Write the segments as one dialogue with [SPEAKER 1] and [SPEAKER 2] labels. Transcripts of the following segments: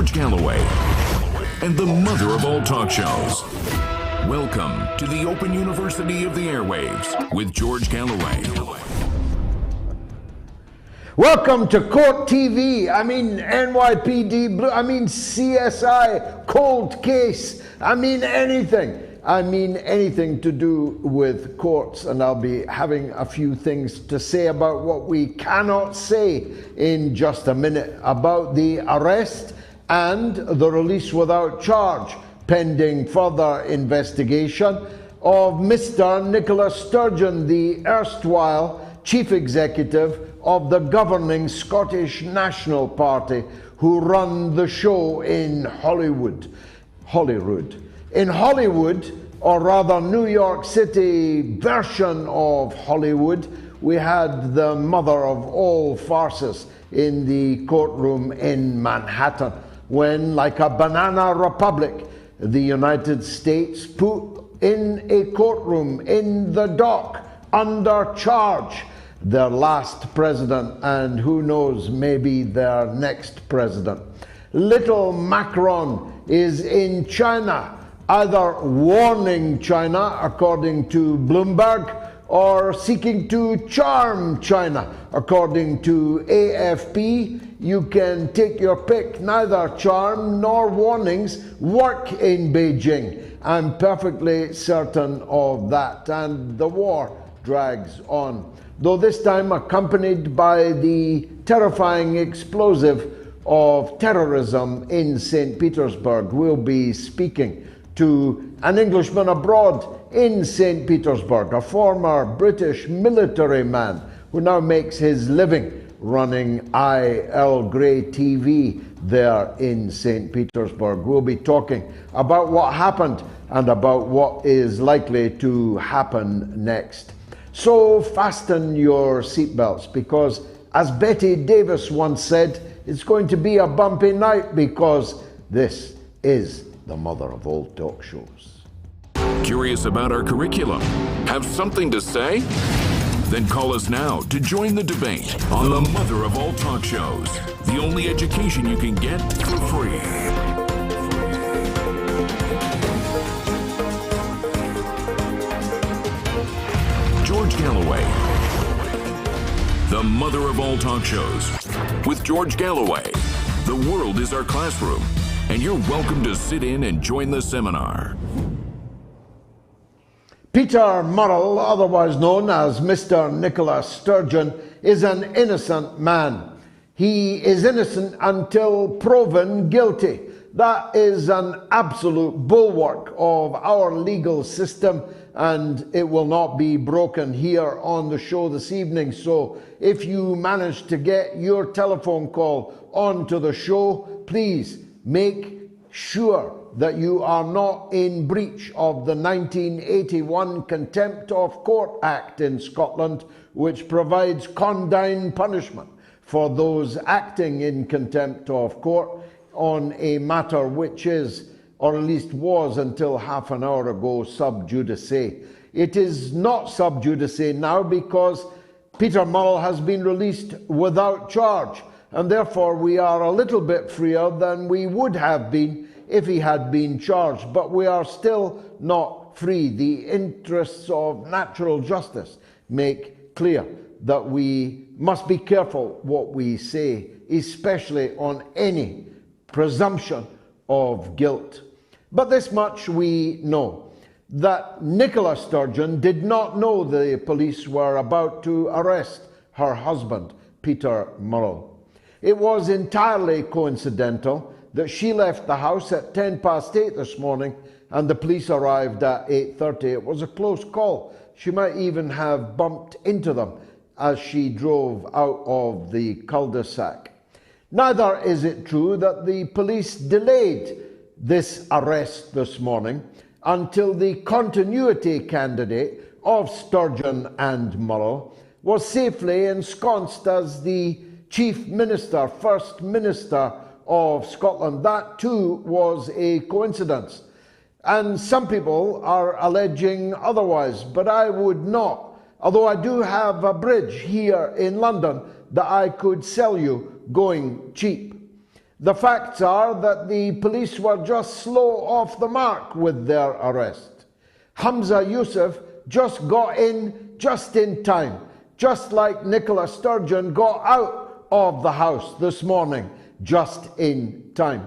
[SPEAKER 1] George Galloway, and the mother of all talk shows. Welcome to the Open University of the Airwaves with George Galloway.
[SPEAKER 2] Welcome to Court TV. I mean NYPD Blue. I mean CSI, Cold Case. I mean anything. Anything to do with courts, and I'll be having a few things to say about what we cannot say in just a minute about the arrest and the release without charge, pending further investigation, of Mr. Nicola Sturgeon, the erstwhile chief executive of the governing Scottish National Party, who run the show in Hollywood. In Hollywood, or rather New York City version of Hollywood, we had the mother of all farces in the courtroom in Manhattan, when, like a banana republic, the United States put in a courtroom in the dock under charge their last president, and who knows, maybe their next president. Little Macron is in China, either warning China, according to Bloomberg, or seeking to charm China, according to AFP. You can take your pick. Neither charm nor warnings work in Beijing. I'm perfectly certain of that. And the war drags on, though this time accompanied by the terrifying explosive of terrorism in St. Petersburg. We'll be speaking to an Englishman abroad in St. Petersburg, a former British military man who now makes his living running IL Grey TV there in St. Petersburg. We'll be talking about what happened and about what is likely to happen next. So fasten your seatbelts, because as Betty Davis once said, it's going to be a bumpy night, because this is the mother of all talk shows.
[SPEAKER 1] Curious about our curriculum? Have something to say? Then call us now to join the debate on the mother of all talk shows, the only education you can get for free. George Galloway, the mother of all talk shows. With George Galloway, the world is our classroom, and you're welcome to sit in and join the seminar.
[SPEAKER 2] Peter Murrell, otherwise known as Mr. Nicola Sturgeon, is an innocent man. He is innocent until proven guilty. That is an absolute bulwark of our legal system, and it will not be broken here on the show this evening. So if you manage to get your telephone call onto the show, please make sure that you are not in breach of the 1981 Contempt of Court Act in Scotland, which provides condign punishment for those acting in contempt of court on a matter which is, or at least was until half an hour ago, sub judice. It is not sub judice now, because Peter Murrell has been released without charge, and therefore we are a little bit freer than we would have been if he had been charged. But we are still not free. The interests of natural justice make clear that we must be careful what we say, especially on any presumption of guilt. But this much we know, that Nicola Sturgeon did not know the police were about to arrest her husband, Peter Murrell. It was entirely coincidental that she left the house at 8:10 this morning and the police arrived at 8:30. It was a close call. She might even have bumped into them as she drove out of the cul-de-sac. Neither is it true that the police delayed this arrest this morning until the continuity candidate of Sturgeon and Murrell was safely ensconced as the Chief Minister, First Minister of Scotland. That too was a coincidence. And some people are alleging otherwise, but I would not. Although I do have a bridge here in London that I could sell you going cheap. The facts are that the police were just slow off the mark with their arrest. Hamza Yusuf just got in just in time, just like Nicola Sturgeon got out of the house this morning just in time.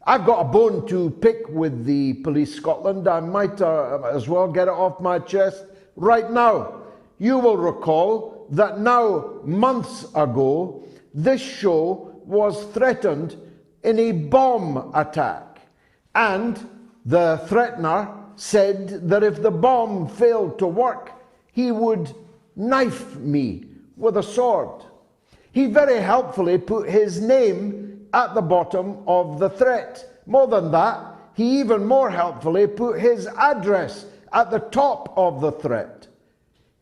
[SPEAKER 2] I've got a bone to pick with the Police Scotland. I might as well get it off my chest right now. You will recall that now, months ago, this show was threatened in a bomb attack, and the threatener said that if the bomb failed to work, he would knife me with a sword. He very helpfully put his name at the bottom of the threat. More than that, he even more helpfully put his address at the top of the threat.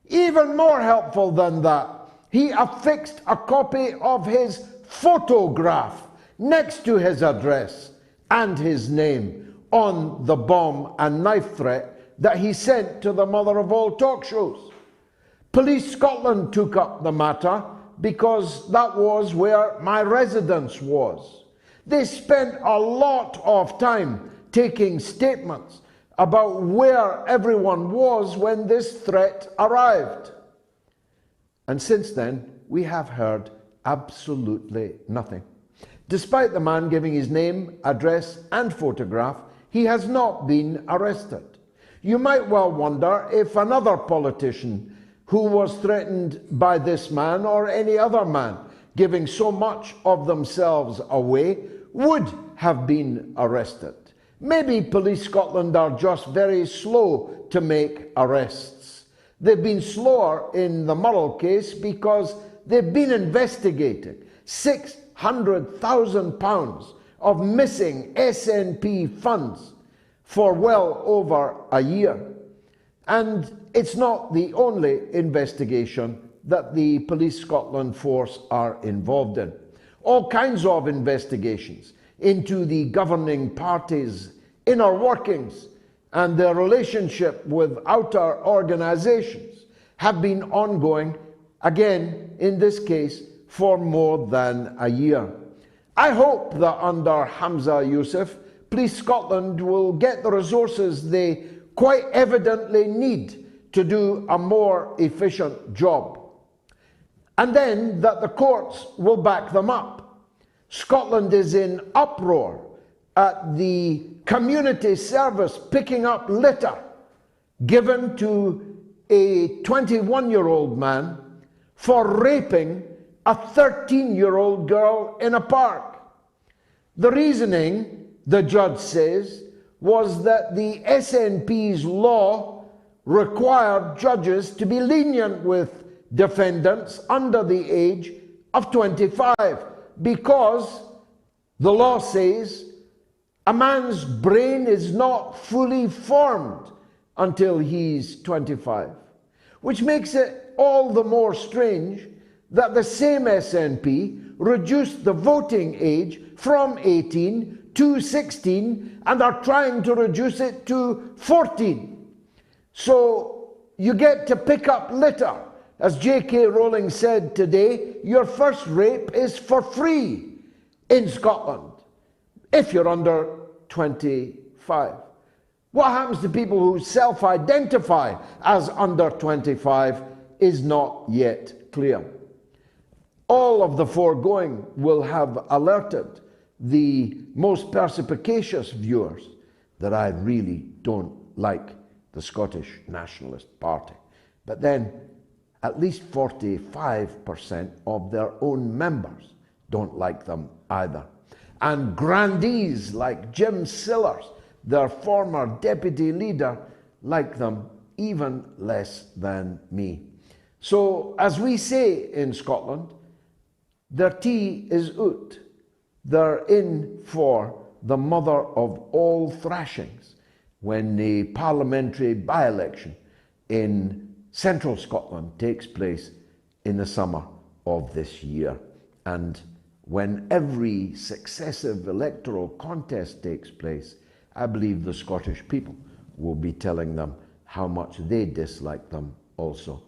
[SPEAKER 2] Even more helpful than that, he affixed a copy of his photograph next to his address and his name on the bomb and knife threat that he sent to the mother of all talk shows. Police Scotland took up the matter because that was where my residence was. They spent a lot of time taking statements about where everyone was when this threat arrived. And since then, we have heard absolutely nothing. Despite the man giving his name, address, and photograph, he has not been arrested. You might well wonder if another politician who was threatened by this man or any other man giving so much of themselves away would have been arrested. Maybe Police Scotland are just very slow to make arrests. They've been slower in the Murrell case because they've been investigating £600,000 of missing SNP funds for well over a year. And it's not the only investigation that the Police Scotland force are involved in. All kinds of investigations into the governing party's inner workings and their relationship with outer organisations have been ongoing, again in this case, for more than a year. I hope that under Hamza Yusuf, Police Scotland will get the resources they quite evidently need to do a more efficient job. And then that the courts will back them up. Scotland is in uproar at the community service picking up litter given to a 21-year-old man for raping a 13-year-old girl in a park. The reasoning, the judge says, was that the SNP's law required judges to be lenient with defendants under the age of 25 because the law says a man's brain is not fully formed until he's 25, which makes it all the more strange that the same SNP reduced the voting age from 18 to 16 and are trying to reduce it to 14. So you get to pick up litter. As J.K. Rowling said today, your first rape is for free in Scotland if you're under 25. What happens to people who self-identify as under 25 is not yet clear. All of the foregoing will have alerted the most perspicacious viewers that I really don't like the Scottish Nationalist Party. But then at least 45% of their own members don't like them either. And grandees like Jim Sillars, their former deputy leader, like them even less than me. So, as we say in Scotland, their tea is out. They're in for the mother of all thrashings when the parliamentary by-election in Central Scotland takes place in the summer of this year. And when every successive electoral contest takes place, I believe the Scottish people will be telling them how much they dislike them also.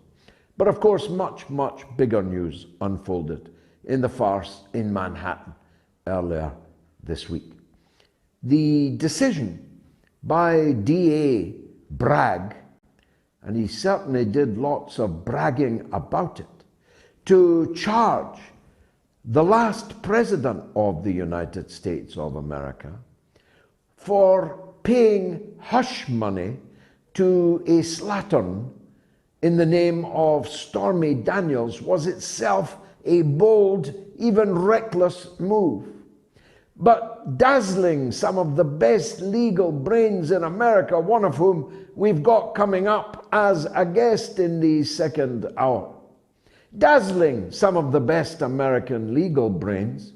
[SPEAKER 2] But of course, much, much bigger news unfolded in the farce in Manhattan earlier this week. The decision by DA Bragg, and he certainly did lots of bragging about it, to charge the last president of the United States of America for paying hush money to a slattern in the name of Stormy Daniels was itself a bold, even reckless move. But dazzling some of the best legal brains in America, one of whom we've got coming up as a guest in the second hour, dazzling some of the best American legal brains,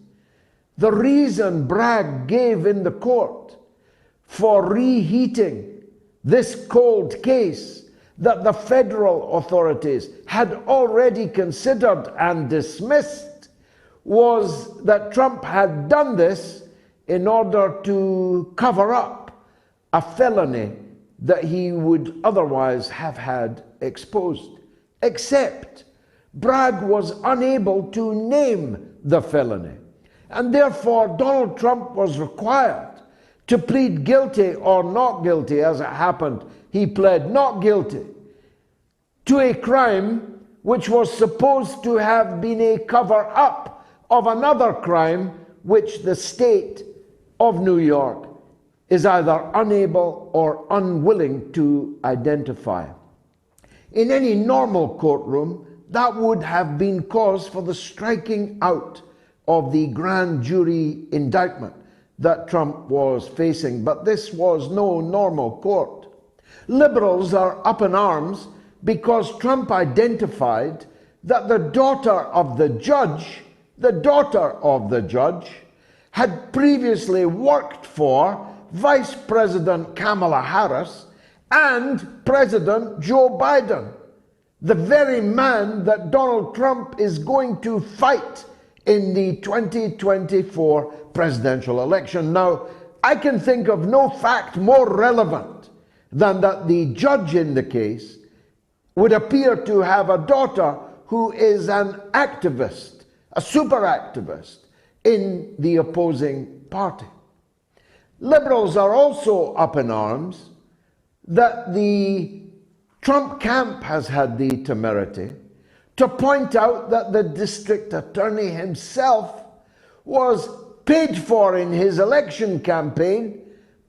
[SPEAKER 2] the reason Bragg gave in the court for reheating this cold case that the federal authorities had already considered and dismissed was that Trump had done this in order to cover up a felony that he would otherwise have had exposed. Except Bragg was unable to name the felony, and therefore Donald Trump was required to plead guilty or not guilty. As it happened, he pled not guilty to a crime which was supposed to have been a cover-up of another crime which the state of New York is either unable or unwilling to identify. In any normal courtroom, that would have been cause for the striking out of the grand jury indictment that Trump was facing, but this was no normal court. Liberals are up in arms because Trump identified that the daughter of the judge had previously worked for Vice President Kamala Harris and President Joe Biden, the very man that Donald Trump is going to fight in the 2024 presidential election. Now, I can think of no fact more relevant than that the judge in the case would appear to have a daughter who is an activist, a super activist in the opposing party. Liberals are also up in arms that the Trump camp has had the temerity to point out that the district attorney himself was paid for in his election campaign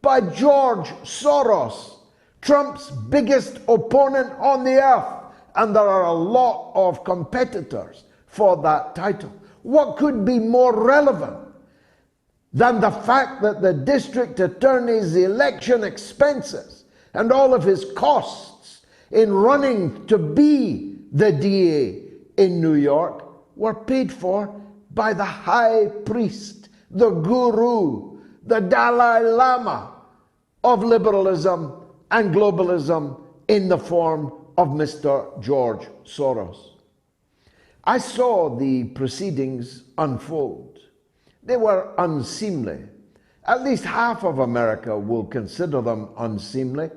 [SPEAKER 2] by George Soros, Trump's biggest opponent on the earth, and there are a lot of competitors for that title. What could be more relevant than the fact that the district attorney's election expenses and all of his costs in running to be the DA in New York were paid for by the high priest, the guru, the Dalai Lama of liberalism and globalism in the form of Mr. George Soros. I saw the proceedings unfold. They were unseemly. At least half of America will consider them unseemly,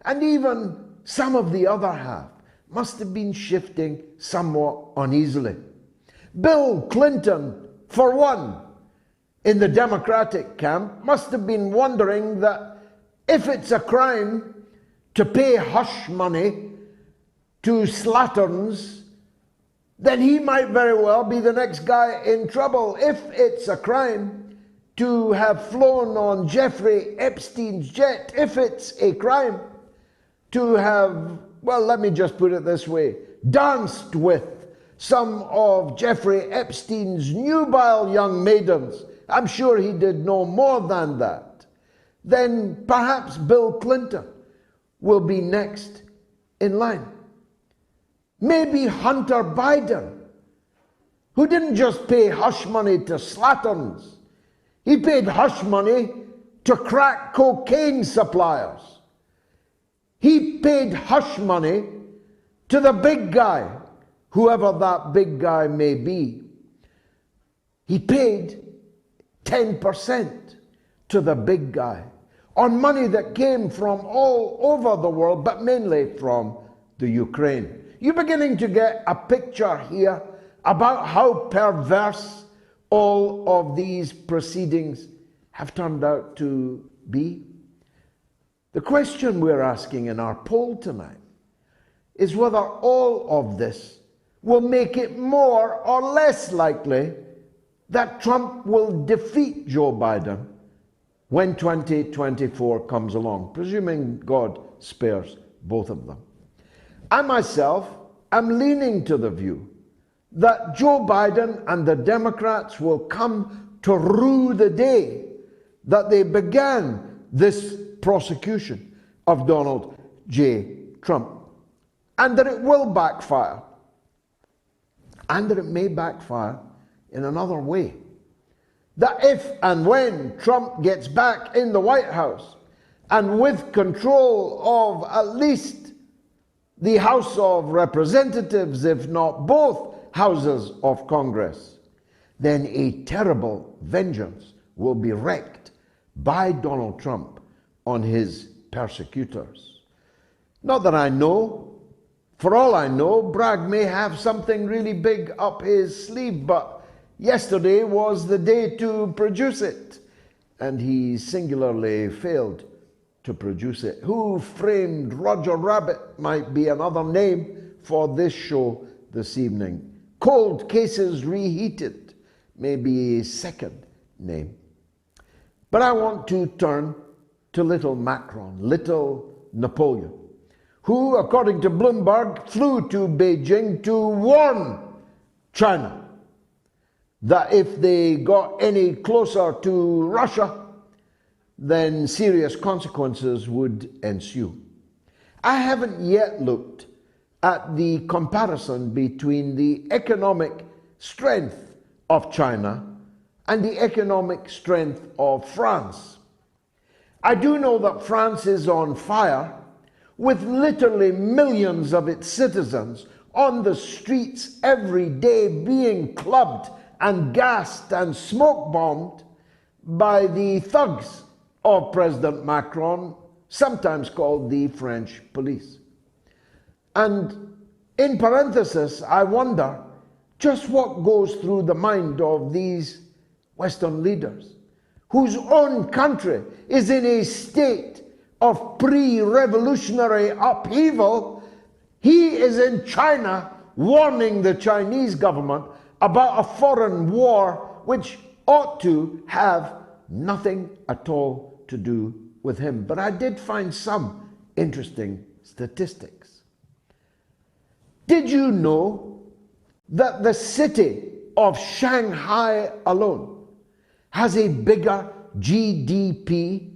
[SPEAKER 2] and even some of the other half must have been shifting somewhat uneasily. Bill Clinton, for one, in the Democratic camp, must have been wondering that if it's a crime to pay hush money to slatterns, then he might very well be the next guy in trouble. If it's a crime to have flown on Jeffrey Epstein's jet, if it's a crime to have, well, let me just put it this way, danced with some of Jeffrey Epstein's nubile young maidens, I'm sure he did no more than that, then perhaps Bill Clinton will be next in line. Maybe Hunter Biden, who didn't just pay hush money to slatterns, he paid hush money to crack cocaine suppliers. He paid hush money to the big guy, whoever that big guy may be. He paid 10% to the big guy on money that came from all over the world, but mainly from the Ukraine. You're beginning to get a picture here about how perverse all of these proceedings have turned out to be? The question we're asking in our poll tonight is whether all of this will make it more or less likely that Trump will defeat Joe Biden when 2024 comes along, presuming God spares both of them. I myself am leaning to the view that Joe Biden and the Democrats will come to rue the day that they began this prosecution of Donald J. Trump, and that it will backfire, and that it may backfire in another way. That if and when Trump gets back in the White House and with control of at least the House of Representatives, if not both houses of Congress, then a terrible vengeance will be wreaked by Donald Trump on his persecutors. Not that I know. For all I know, Bragg may have something really big up his sleeve, but yesterday was the day to produce it, and he singularly failed to produce it. Who Framed Roger Rabbit might be another name for this show this evening. Cold Cases Reheated may be a second name. But I want to turn to little Macron, little Napoleon, who, according to Bloomberg, flew to Beijing to warn China that if they got any closer to Russia, then serious consequences would ensue. I haven't yet looked at the comparison between the economic strength of China and the economic strength of France. I do know that France is on fire, with literally millions of its citizens on the streets every day being clubbed and gassed and smoke bombed by the thugs of President Macron, sometimes called the French police. And in parenthesis, I wonder just what goes through the mind of these Western leaders, whose own country is in a state of pre-revolutionary upheaval. He is in China warning the Chinese government about a foreign war which ought to have nothing at all to do with him. But I did find some interesting statistics. Did you know that the city of Shanghai alone has a bigger GDP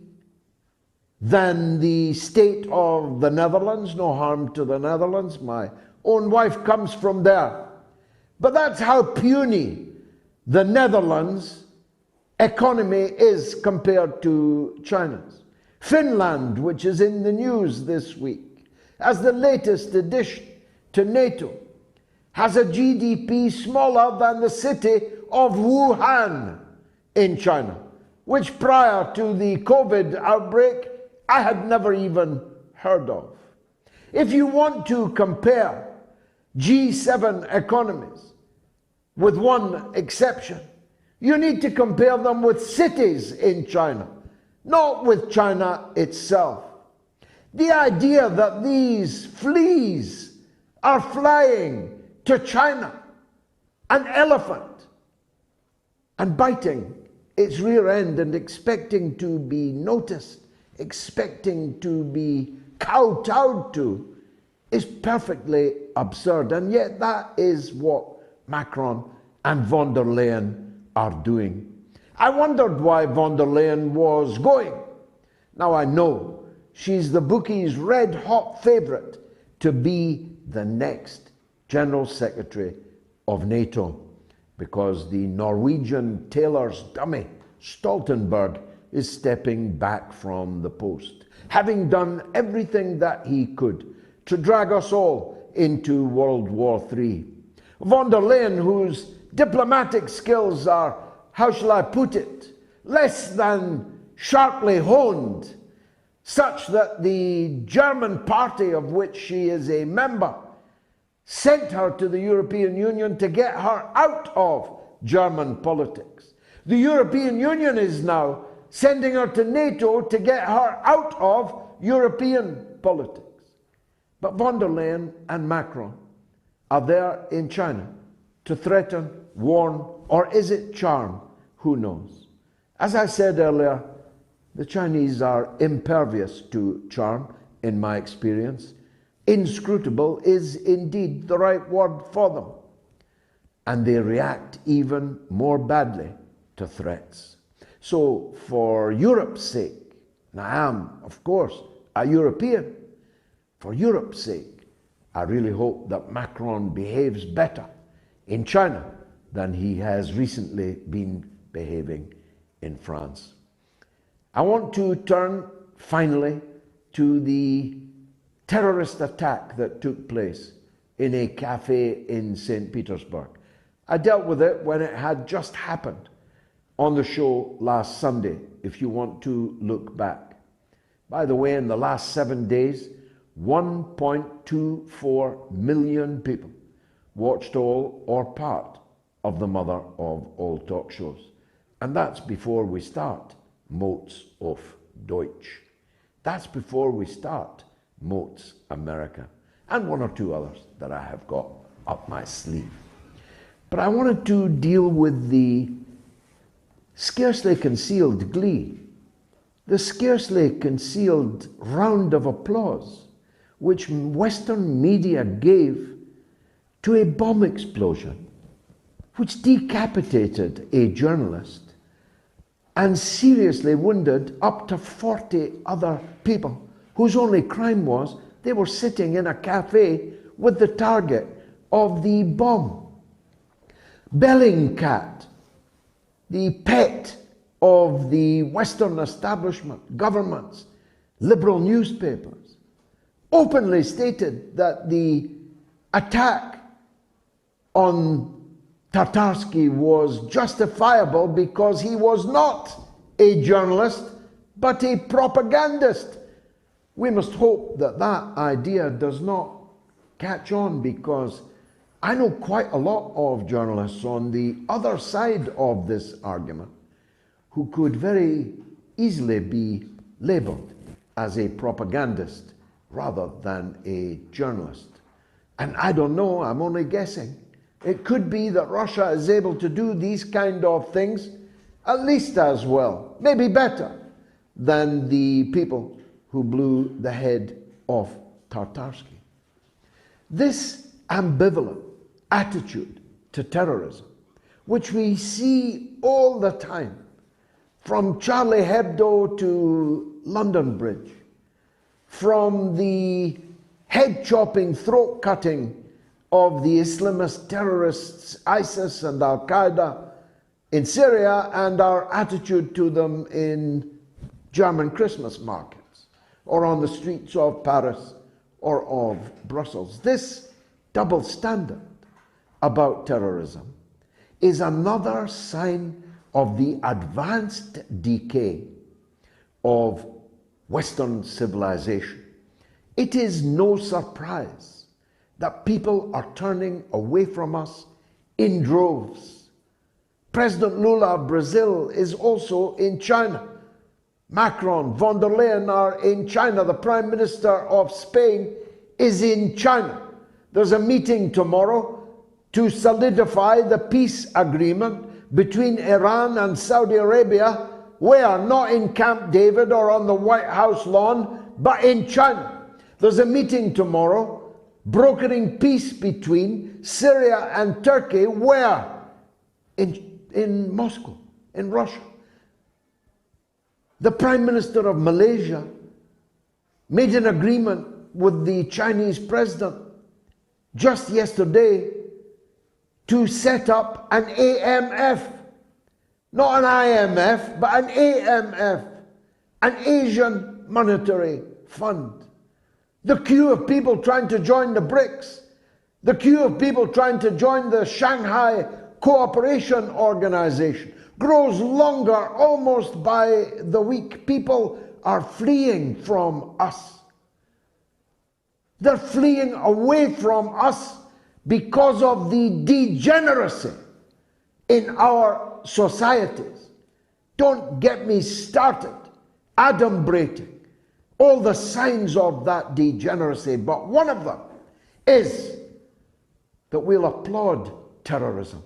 [SPEAKER 2] than the state of the Netherlands? No harm to the Netherlands. My own wife comes from there. But that's how puny the Netherlands' economy is compared to China's. Finland, which is in the news this week, as the latest addition to NATO, has a GDP smaller than the city of Wuhan in China, which prior to the COVID outbreak, I had never even heard of. If you want to compare G7 economies, with one exception, you need to compare them with cities in China, not with China itself. The idea that these fleas are flying to China, an elephant, and biting its rear end and expecting to be noticed, expecting to be kowtowed to, is perfectly absurd. And yet that is what Macron and von der Leyen are doing. I wondered why von der Leyen was going. Now I know she's the bookies' red-hot favorite to be the next General Secretary of NATO, because the Norwegian tailor's dummy, Stoltenberg, is stepping back from the post, having done everything that he could to drag us all into World War III. Von der Leyen, whose diplomatic skills are, how shall I put it, less than sharply honed, such that the German party of which she is a member sent her to the European Union to get her out of German politics. The European Union is now sending her to NATO to get her out of European politics. But von der Leyen and Macron are there in China to threaten, warn, or is it charm? Who knows? As I said earlier, the Chinese are impervious to charm, in my experience. Inscrutable is indeed the right word for them. And they react even more badly to threats. So for Europe's sake, and I am, of course, a European, for Europe's sake, I really hope that Macron behaves better in China than he has recently been behaving in France. I want to turn finally to the terrorist attack that took place in a cafe in St. Petersburg. I dealt with it when it had just happened on the show last Sunday, if you want to look back. By the way, in the last 7 days, 1.24 million people watched all or part of the mother of all talk shows. And that's before we start Moats of Deutsch. That's before we start Moats America, and one or two others that I have got up my sleeve. But I wanted to deal with the scarcely concealed glee, the scarcely concealed round of applause which Western media gave to a bomb explosion which decapitated a journalist and seriously wounded up to 40 other people whose only crime was they were sitting in a cafe with the target of the bomb. Bellingcat, the pet of the Western establishment, governments, liberal newspapers, openly stated that the attack on Tatarsky was justifiable because he was not a journalist but a propagandist. We must hope that that idea does not catch on, because I know quite a lot of journalists on the other side of this argument who could very easily be labeled as a propagandist rather than a journalist. And I don't know, I'm only guessing. It could be that Russia is able to do these kind of things at least as well, maybe better, than the people who blew the head off Tatarsky. This ambivalent attitude to terrorism, which we see all the time, from Charlie Hebdo to London Bridge, from the head-chopping, throat-cutting of the Islamist terrorists, ISIS and Al-Qaeda in Syria, and our attitude to them in German Christmas markets, or on the streets of Paris or of Brussels. This double standard about terrorism is another sign of the advanced decay of Western civilization. It is no surprise that people are turning away from us in droves. President Lula of Brazil is also in China. Macron, von der Leyen are in China. The Prime Minister of Spain is in China. There's a meeting tomorrow to solidify the peace agreement between Iran and Saudi Arabia. We are not in Camp David or on the White House lawn, but in China. There's a meeting tomorrow brokering peace between Syria and Turkey. Where? In Moscow, in Russia. The Prime Minister of Malaysia made an agreement with the Chinese president just yesterday to set up an AMF, not an IMF, but an AMF, an Asian Monetary Fund. The queue of people trying to join the BRICS, the queue of people trying to join the Shanghai Cooperation Organization grows longer almost by the week. People are fleeing from us. They're fleeing away from us because of the degeneracy in our societies. Don't get me started adumbrating all the signs of that degeneracy, but one of them is that we'll applaud terrorism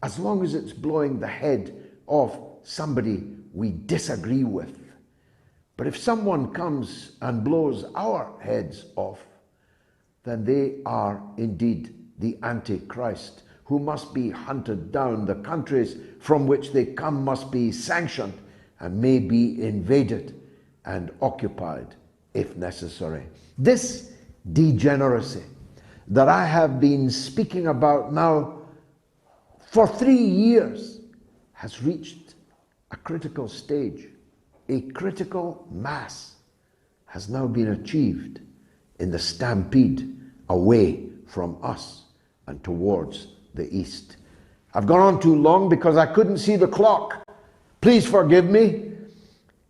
[SPEAKER 2] as long as it's blowing the head off somebody we disagree with. But if someone comes and blows our heads off, then they are indeed the Antichrist, who must be hunted down. The countries from which they come must be sanctioned and may be invaded and occupied if necessary. This degeneracy that I have been speaking about now for 3 years has reached a critical stage. A critical mass has now been achieved in the stampede away from us and towards the east. I've gone on too long because I couldn't see the clock. Please forgive me.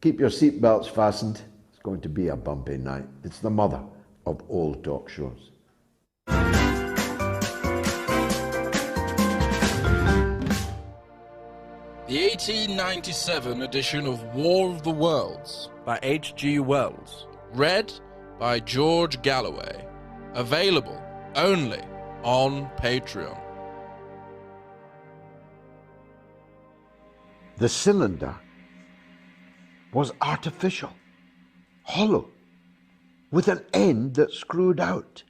[SPEAKER 2] Keep your seatbelts fastened. It's going to be a bumpy night. It's the mother of all talk shows.
[SPEAKER 3] The 1897 edition of War of the Worlds
[SPEAKER 4] by H.G. Wells.
[SPEAKER 3] read by George Galloway. Available only on Patreon.
[SPEAKER 2] The cylinder was artificial, hollow, with an end that screwed out.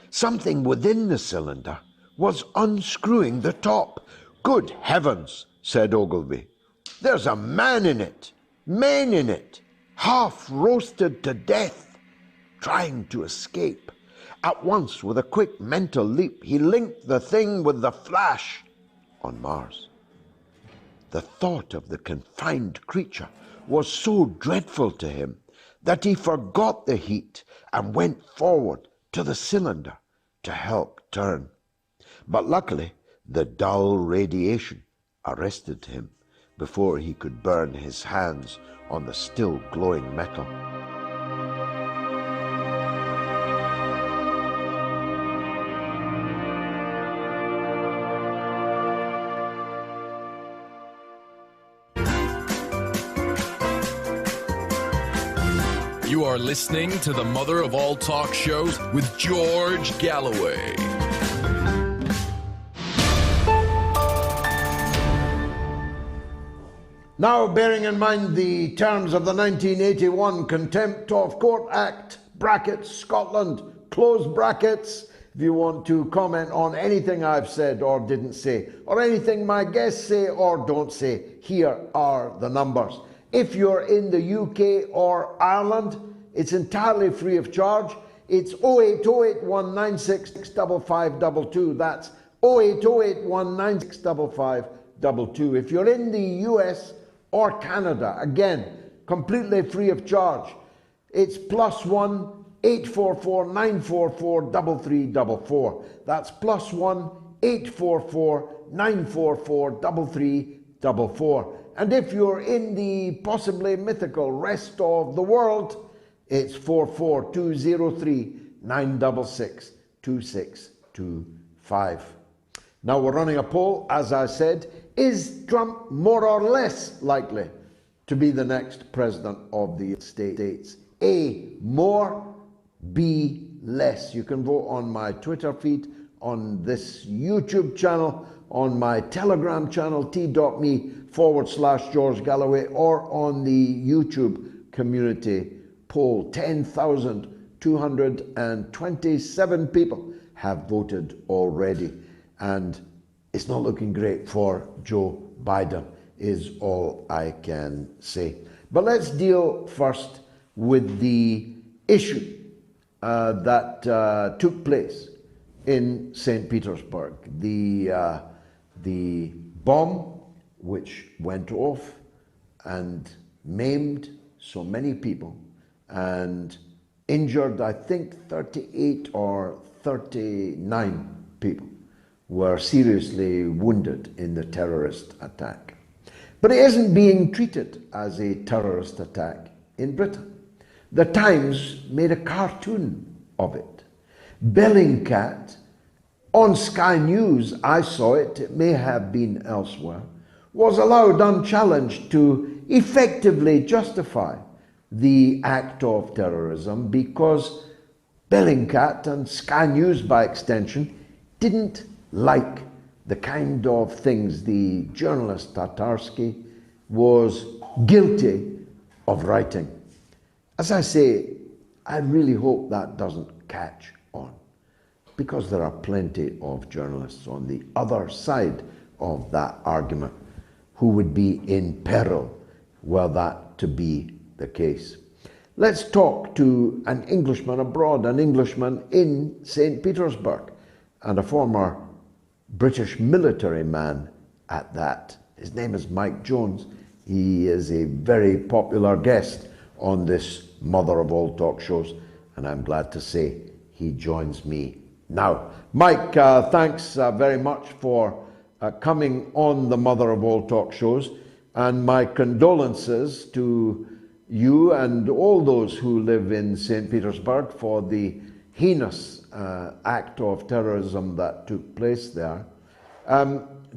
[SPEAKER 2] Something within the cylinder was unscrewing the top. Good heavens, said Ogilvy. There's a man in it, men in it, half roasted to death, trying to escape. At once, with a quick mental leap, he linked the thing with the flash on Mars. The thought of the confined creature was so dreadful to him that he forgot the heat and went forward to the cylinder to help turn. But luckily, the dull radiation arrested him before he could burn his hands on the still glowing metal.
[SPEAKER 3] You are listening to the mother of all talk shows with George Galloway.
[SPEAKER 2] Now, bearing in mind the terms of the 1981 Contempt of Court Act, brackets, Scotland, close brackets, if you want to comment on anything I've said or didn't say, or anything my guests say or don't say, here are the numbers. If you're in the UK or Ireland, it's entirely free of charge. It's 0808 196 5522. That's 0808 196 5522. If you're in the US or Canada, again, completely free of charge, it's +1 844 944 3344. That's +1 844 944 3344. And if you're in the possibly mythical rest of the world, it's 44203 966 2625. Now we're running a poll, as I said. Is Trump more or less likely to be the next president of the United States? A, more, B, less. You can vote on my Twitter feed, on this YouTube channel, on my Telegram channel, t.me/George Galloway, or on the YouTube community poll. 10,227 people have voted already, and it's not looking great for Joe Biden, is all I can say. But let's deal first with the issue that took place in St. Petersburg. The bomb which went off and maimed so many people and injured, I think, 38 or 39 people were seriously wounded in the terrorist attack. But it isn't being treated as a terrorist attack in Britain. The Times made a cartoon of it. Bellingcat on Sky News, I saw it, it may have been elsewhere, was allowed unchallenged to effectively justify the act of terrorism because Bellingcat and Sky News by extension didn't like the kind of things the journalist Tatarsky was guilty of writing. As I say, I really hope that doesn't catch on, because there are plenty of journalists on the other side of that argument who would be in peril were that to be the case. Let's talk to an Englishman abroad, an Englishman in St. Petersburg, and a former British military man at that. His name is Mike Jones. He is a very popular guest on this mother of all talk shows, and I'm glad to say he joins me now. Mike, thanks very much for coming on the mother of all talk shows, and my condolences to you and all those who live in St. Petersburg for the heinous act of terrorism that took place there.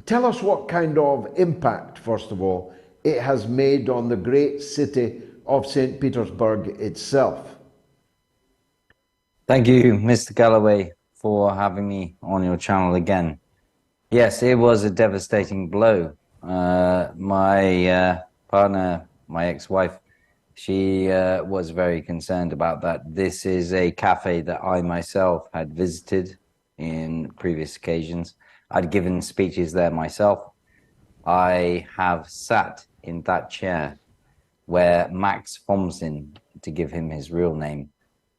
[SPEAKER 2] Tell us what kind of impact, first of all, it has made on the great city of St. Petersburg itself.
[SPEAKER 5] Thank you, Mr. Galloway, for having me on your channel again. Yes, it was a devastating blow. My partner, my ex-wife, she was very concerned about that. This is a cafe that I myself had visited in previous occasions. I'd given speeches there myself. I have sat in that chair where Max Fomsin, to give him his real name,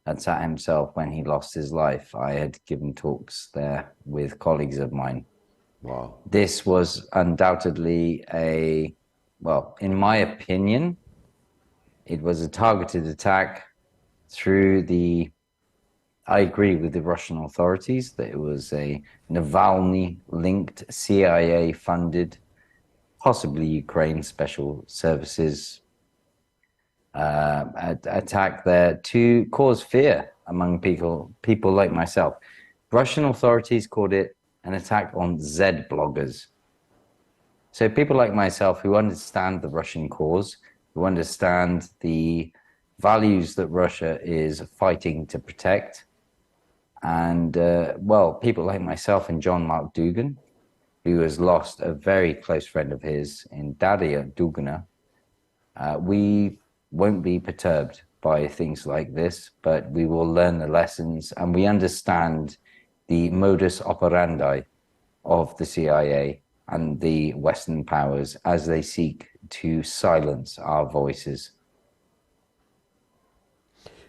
[SPEAKER 5] had sat himself when he lost his life. I had given talks there with colleagues of mine.
[SPEAKER 2] Wow. This
[SPEAKER 5] was undoubtedly well, in my opinion, it was a targeted attack through I agree with the Russian authorities that it was a Navalny-linked, CIA-funded, possibly Ukraine Special Services attack there to cause fear among people like myself. Russian authorities called it an attack on Z bloggers. So people like myself who understand the Russian cause, who understand the values that Russia is fighting to protect, and well, people like myself and John Mark Dugan, who has lost a very close friend of his in Daria Dugina, we won't be perturbed by things like this, but we will learn the lessons, and we understand the modus operandi of the CIA and the Western powers as they seek to silence our voices.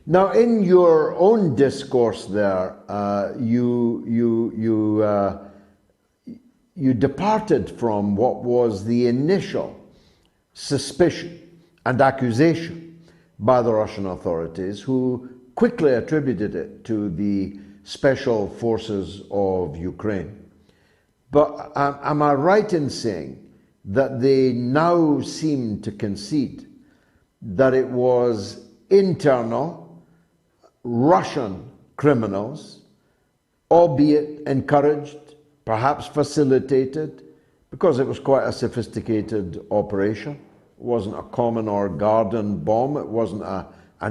[SPEAKER 2] Now, in your own discourse there, you departed from what was the initial suspicion and accusation by the Russian authorities, who quickly attributed it to the special forces of Ukraine. But am I right in saying that they now seem to concede that it was internal Russian criminals, albeit encouraged, perhaps facilitated, because it was quite a sophisticated operation? It wasn't a common or garden bomb, it wasn't an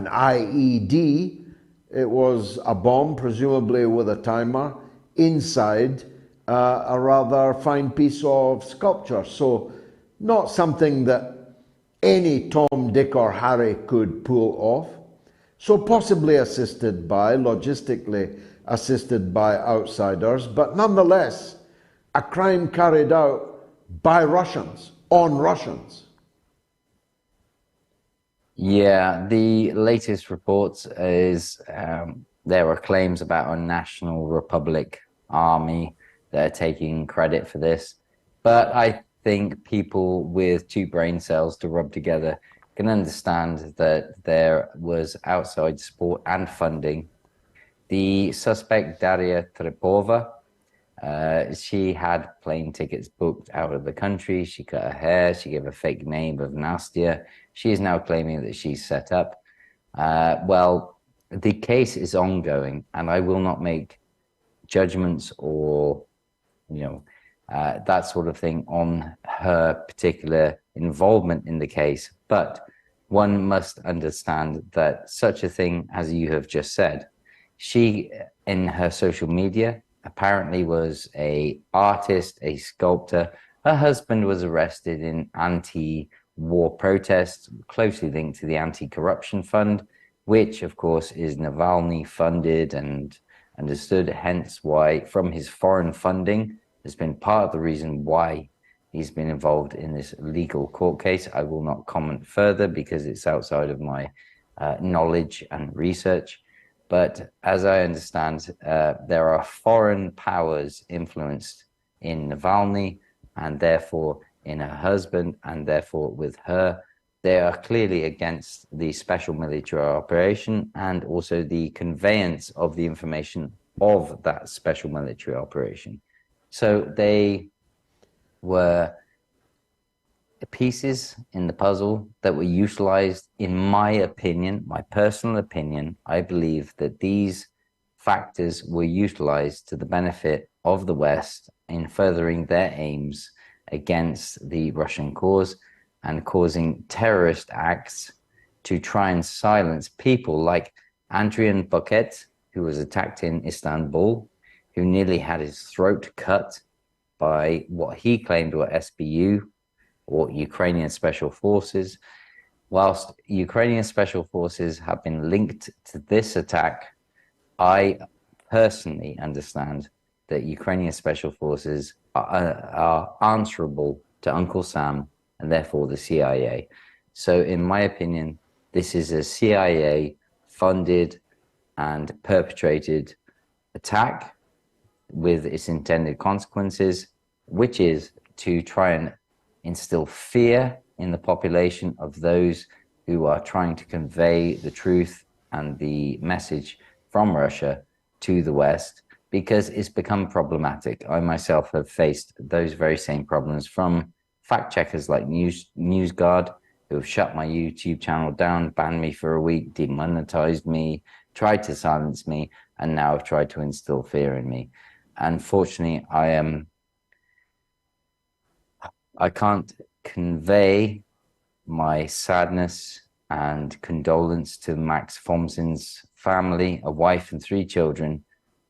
[SPEAKER 2] IED, it was a bomb, presumably with a timer, inside a rather fine piece of sculpture. So not something that any Tom, Dick or Harry could pull off. So possibly assisted by, logistically assisted by outsiders, but nonetheless, a crime carried out by Russians, on Russians.
[SPEAKER 5] Yeah, the latest reports is there are claims about a National Republic Army that are taking credit for this. But I think people with two brain cells to rub together can understand that there was outside support and funding. The suspect, Daria Trepova, she had plane tickets booked out of the country. She cut her hair. She gave a fake name of Nastia. She is now claiming that she's set up. Well, the case is ongoing, and I will not make judgments or, that sort of thing on her particular involvement in the case. But one must understand that such a thing, as you have just said, she, in her social media, apparently was an artist, a sculptor. Her husband was arrested in anti-war protests, closely linked to the Anti-Corruption Fund, which, of course, is Navalny funded and understood, hence why, from his foreign funding, has been part of the reason why he's been involved in this legal court case. I will not comment further because it's outside of my knowledge and research. But as I understand, there are foreign powers influenced in Navalny and therefore in her husband and therefore with her. They are clearly against the special military operation and also the conveyance of the information of that special military operation. So they were pieces in the puzzle that were utilized, in my opinion, my personal opinion. I believe that these factors were utilized to the benefit of the West in furthering their aims against the Russian cause and causing terrorist acts to try and silence people like Andrian Buket, who was attacked in Istanbul, who nearly had his throat cut by what he claimed were SBU, or Ukrainian Special Forces. Whilst Ukrainian Special Forces have been linked to this attack, I personally understand that Ukrainian Special Forces are answerable to Uncle Sam and therefore the CIA. So in my opinion, this is a CIA funded and perpetrated attack with its intended consequences, which is to try and instill fear in the population of those who are trying to convey the truth and the message from Russia to the West, because it's become problematic. I myself have faced those very same problems from fact checkers like NewsGuard, who have shut my YouTube channel down, banned me for a week, demonetized me, tried to silence me, and now have tried to instill fear in me. Unfortunately, I can't convey my sadness and condolence to Max Fomsin's family, a wife and 3 children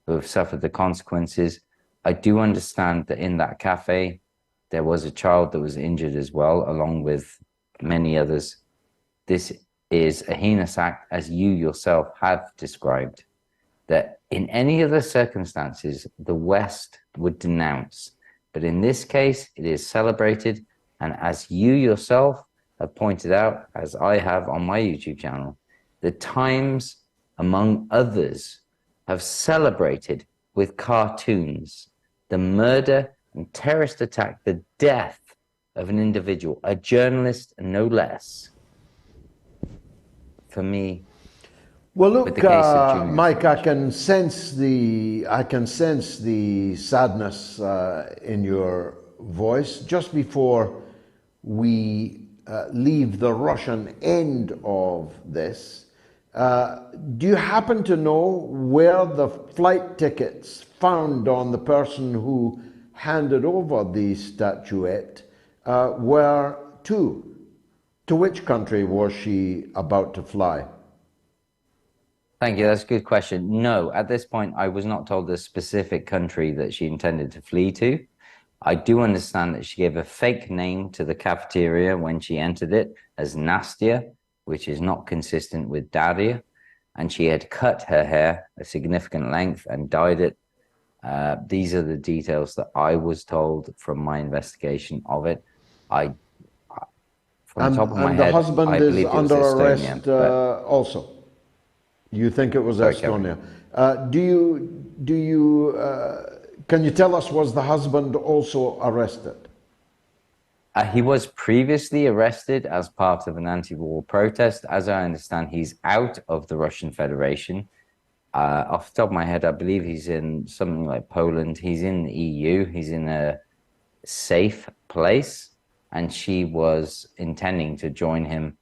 [SPEAKER 5] who have suffered the consequences. I do understand that in that cafe, there was a child that was injured as well, along with many others. This is a heinous act, as you yourself have described, that in any other circumstances, the West would denounce. But in this case, it is celebrated. And as you yourself have pointed out, as I have on my YouTube channel, the Times, among others, have celebrated with cartoons the murder and terrorist attack, the death of an individual, a journalist, no less. For me,
[SPEAKER 2] well, look, Mike, I can sense the sadness in your voice. Just before we leave the Russian end of this, do you happen to know where the flight tickets found on the person who handed over the statuette were to? To which country was she about to fly?
[SPEAKER 5] Thank you. That's a good question. No, at this point, I was not told the specific country that she intended to flee to. I do understand that she gave a fake name to the cafeteria when she entered it as Nastya, which is not consistent with Daria. And she had cut her hair a significant length and dyed it. These are the details that I was told from my investigation of it. From the top of my head,
[SPEAKER 2] the husband is under arrest also. You think it was Estonia? Can you tell us, was the husband also arrested?
[SPEAKER 5] He was previously arrested as part of an anti-war protest. As I understand, he's out of the Russian Federation. Off the top of my head, I believe he's in something like Poland. He's in the EU. He's in a safe place, and she was intending to join him.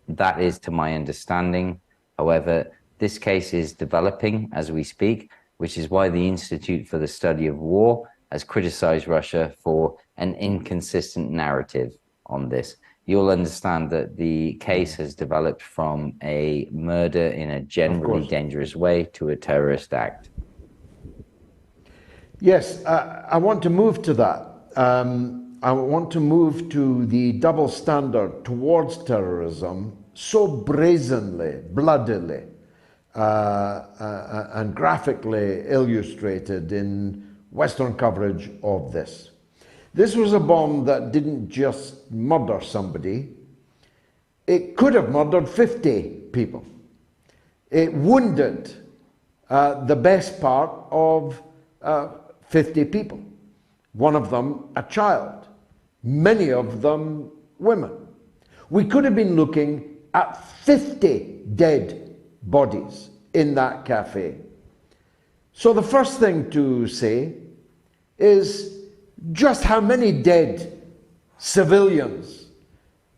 [SPEAKER 5] That is to my understanding. However, this case is developing as we speak. which is why the Institute for the Study of War has criticized Russia for an inconsistent narrative on this. You'll understand that the case has developed from a murder in a generally dangerous way to a terrorist act.
[SPEAKER 2] Yes, I want to move to that. I want to move to the double standard towards terrorism, so brazenly, bloodily, and graphically illustrated in Western coverage of this. This was a bomb that didn't just murder somebody, it could have murdered 50 people. It wounded the best part of 50 people, one of them a child, many of them women. We could have been looking at 50 dead bodies in that cafe. So the first thing to say is just how many dead civilians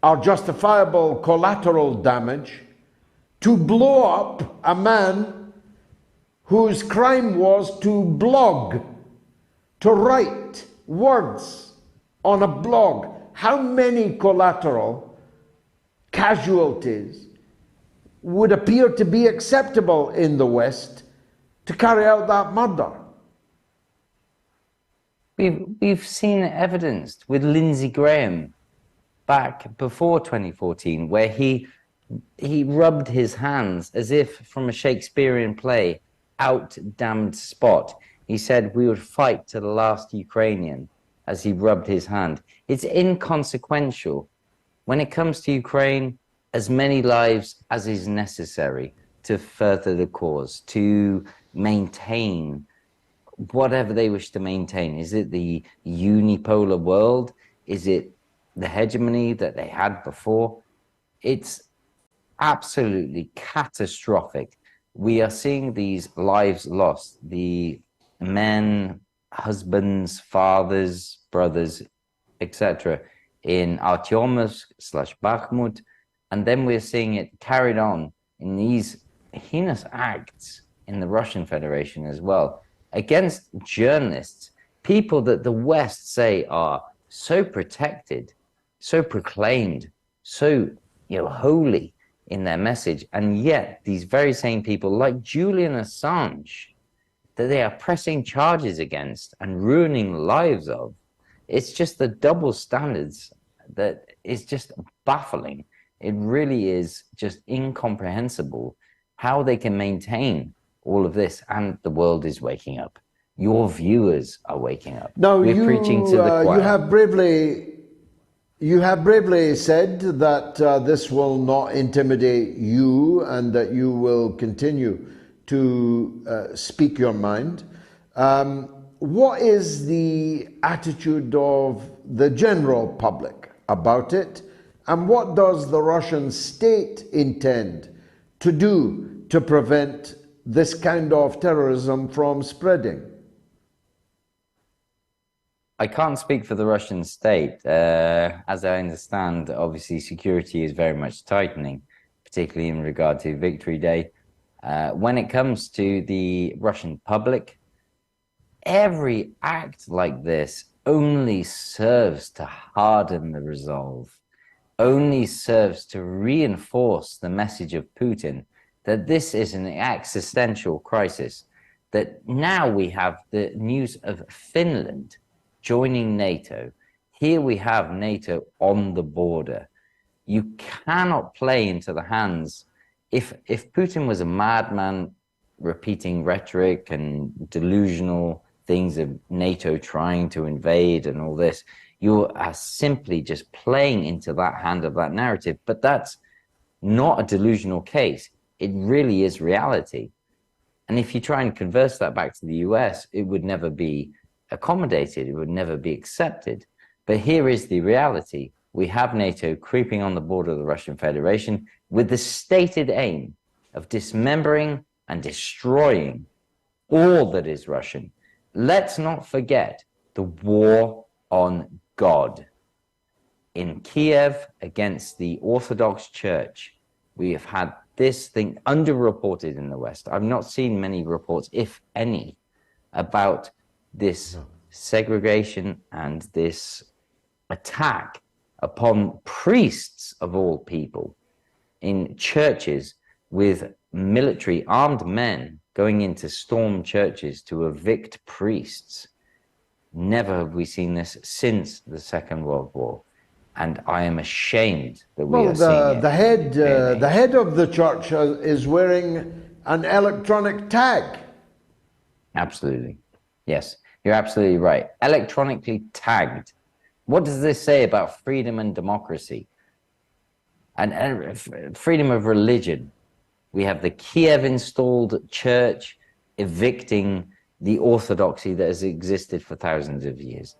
[SPEAKER 2] are justifiable collateral damage to blow up a man whose crime was to blog, to write words on a blog. How many collateral casualties would appear to be acceptable in the West to carry out that murder?
[SPEAKER 5] We've seen it evidenced with Lindsey Graham back before 2014, where he rubbed his hands as if from a Shakespearean play, out damned spot. He said we would fight to the last Ukrainian as he rubbed his hand. It's inconsequential. When it comes to Ukraine, as many lives as is necessary to further the cause, to maintain whatever they wish to maintain. Is it the unipolar world? Is it the hegemony that they had before? It's absolutely catastrophic. We are seeing these lives lost, the men, husbands, fathers, brothers, etc. in Artyomovsk/Bakhmut, and then we're seeing it carried on in these heinous acts in the Russian Federation as well, against journalists, people that the West say are so protected, so proclaimed, so holy in their message, and yet these very same people, like Julian Assange, that they are pressing charges against and ruining lives of. It's just the double standards that is just baffling. It really is just incomprehensible how they can maintain all of this, and the world is waking up. Your viewers are waking up.
[SPEAKER 2] No,
[SPEAKER 5] we're preaching to the choir.
[SPEAKER 2] You have bravely said that this will not intimidate you and that you will continue to speak your mind. What is the attitude of the general public about it? And what does the Russian state intend to do to prevent this kind of terrorism from spreading?
[SPEAKER 5] I can't speak for the Russian state. As I understand, obviously security is very much tightening, particularly in regard to Victory Day. When it comes to the Russian public, every act like this only serves to harden the resolve, only serves to reinforce the message of Putin that this is an existential crisis, that now we have the news of Finland joining NATO. Here we have NATO on the border. You cannot play into the hands. If Putin was a madman repeating rhetoric and delusional things of NATO trying to invade and all this, you are simply just playing into that hand of that narrative. But that's not a delusional case. It really is reality. And if you try and converse that back to the US, it would never be accommodated. It would never be accepted. But here is the reality. We have NATO creeping on the border of the Russian Federation with the stated aim of dismembering and destroying all that is Russian. Let's not forget the war on God. In Kyiv, against the Orthodox Church, we have had this thing underreported in the West. I've not seen many reports, if any, about this segregation and this attack upon priests of all people in churches, with military armed men going in to storm churches to evict priests. Never have we seen this since the Second World War. And I am ashamed that we are seeing it.
[SPEAKER 2] The head of the church is wearing an electronic tag.
[SPEAKER 5] Absolutely. Yes, you're absolutely right. Electronically tagged. What does this say about freedom and democracy? And freedom of religion? We have the Kiev-installed church evicting the orthodoxy that has existed for thousands of years.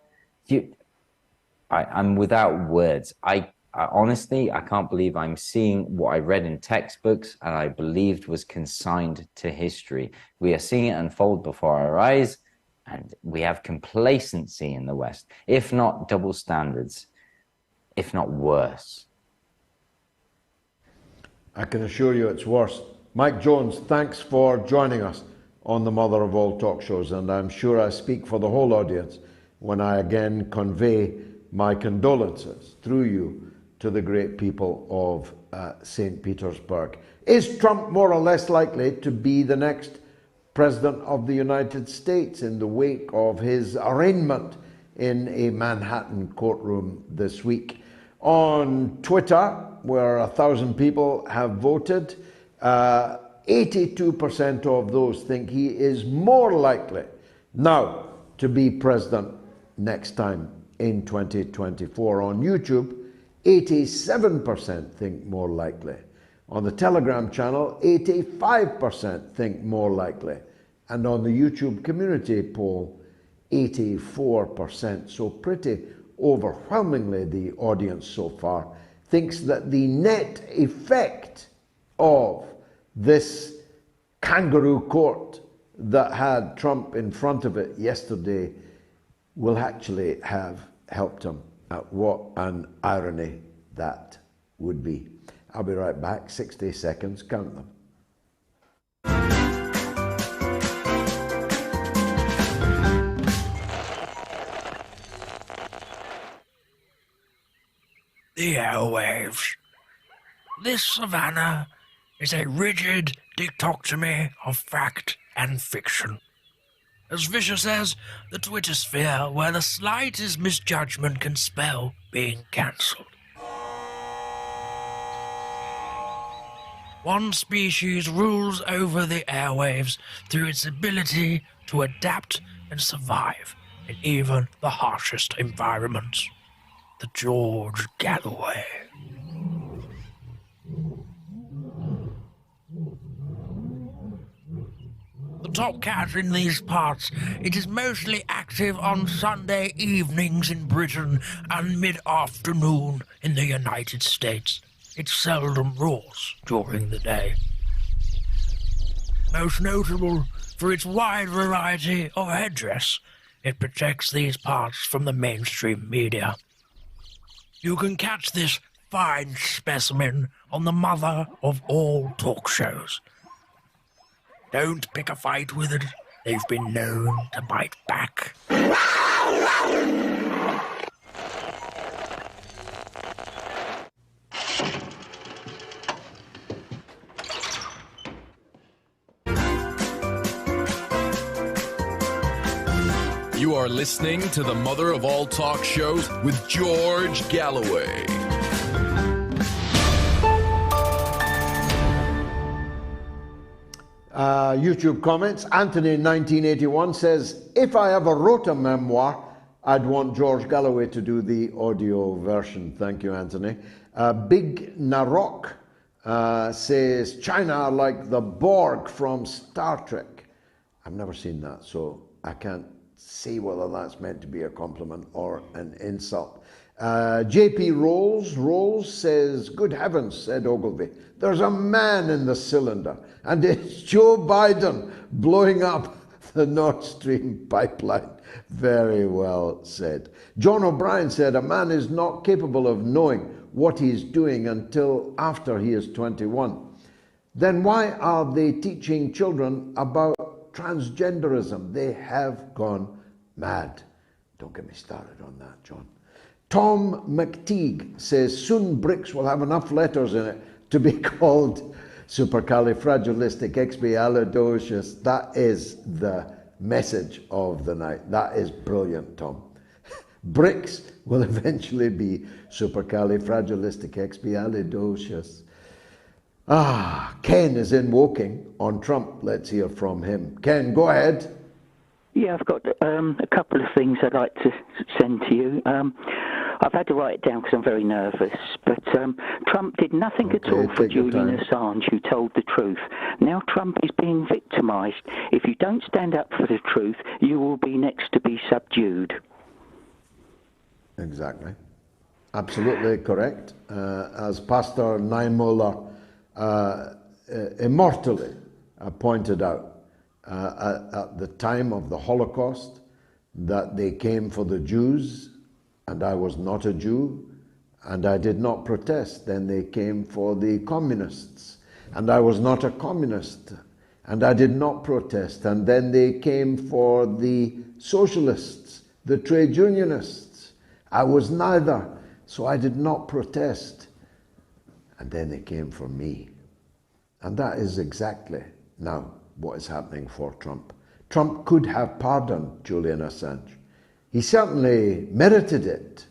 [SPEAKER 5] I'm without words. I honestly, I can't believe I'm seeing what I read in textbooks and I believed was consigned to history. We are seeing it unfold before our eyes, and we have complacency in the West, if not double standards, if not worse.
[SPEAKER 2] I can assure you it's worse. Mike Jones, thanks for joining us on the Mother of All Talk Shows, and I'm sure I speak for the whole audience when I again convey my condolences through you to the great people of St. Petersburg. Is Trump more or less likely to be the next President of the United States in the wake of his arraignment in a Manhattan courtroom this week? On Twitter, where 1,000 people have voted, 82% of those think he is more likely now to be president next time in 2024. On YouTube, 87% think more likely. On the Telegram channel, 85% think more likely. And on the YouTube community poll, 84%. So pretty overwhelmingly the audience so far thinks that the net effect of this kangaroo court that had Trump in front of it yesterday will actually have helped him. What an irony that would be. I'll be right back. 60 seconds, count them.
[SPEAKER 6] The airwaves. This savannah is a rigid dichotomy of fact and fiction. As Vicious says, the Twitter sphere where the slightest misjudgment can spell being cancelled. One species rules over the airwaves through its ability to adapt and survive in even the harshest environments. The George Galloway. The top cat in these parts, it is mostly active on Sunday evenings in Britain and mid-afternoon in the United States. It seldom roars during the day. Most notable for its wide variety of headdress, it protects these parts from the mainstream media. You can catch this fine specimen on the Mother of All Talk Shows. Don't pick a fight with it. They've been known to bite back.
[SPEAKER 3] You are listening to the Mother of All Talk Shows with George Galloway.
[SPEAKER 2] YouTube comments. Anthony 1981 says, if I ever wrote a memoir, I'd want George Galloway to do the audio version. Thank you, Anthony. Big Narok says, China are like the Borg from Star Trek. I've never seen that, so I can't see whether that's meant to be a compliment or an insult. JP Rolls says, good heavens, said Ogilvy, there's a man in the cylinder, and it's Joe Biden blowing up the Nord Stream pipeline. Very well said. John O'Brien said, a man is not capable of knowing what he's doing until after he is 21. then why are they teaching children about transgenderism? They have gone mad. Don't get me started on that, John. Tom McTeague says, soon bricks will have enough letters in it to be called supercalifragilisticexpialidocious. That is the message of the night. That is brilliant, Tom. Bricks will eventually be supercalifragilisticexpialidocious. Ken is in Woking on Trump. Let's hear from him. Ken, go ahead.
[SPEAKER 7] Yeah, I've got a couple of things I'd like to send to you. I've had to write it down because I'm very nervous, but Trump did nothing at all for Julian Assange, who told the truth. Now Trump is being victimised. If you don't stand up for the truth, you will be next to be subdued.
[SPEAKER 2] Exactly. Absolutely correct. As Pastor Niemöller immortally pointed out, at the time of the Holocaust, that they came for the Jews, and I was not a Jew, and I did not protest. Then they came for the communists, and I was not a communist, and I did not protest. And then they came for the socialists, the trade unionists. I was neither, so I did not protest. And then they came for me. And that is exactly now what is happening for Trump. Trump could have pardoned Julian Assange. He certainly merited it.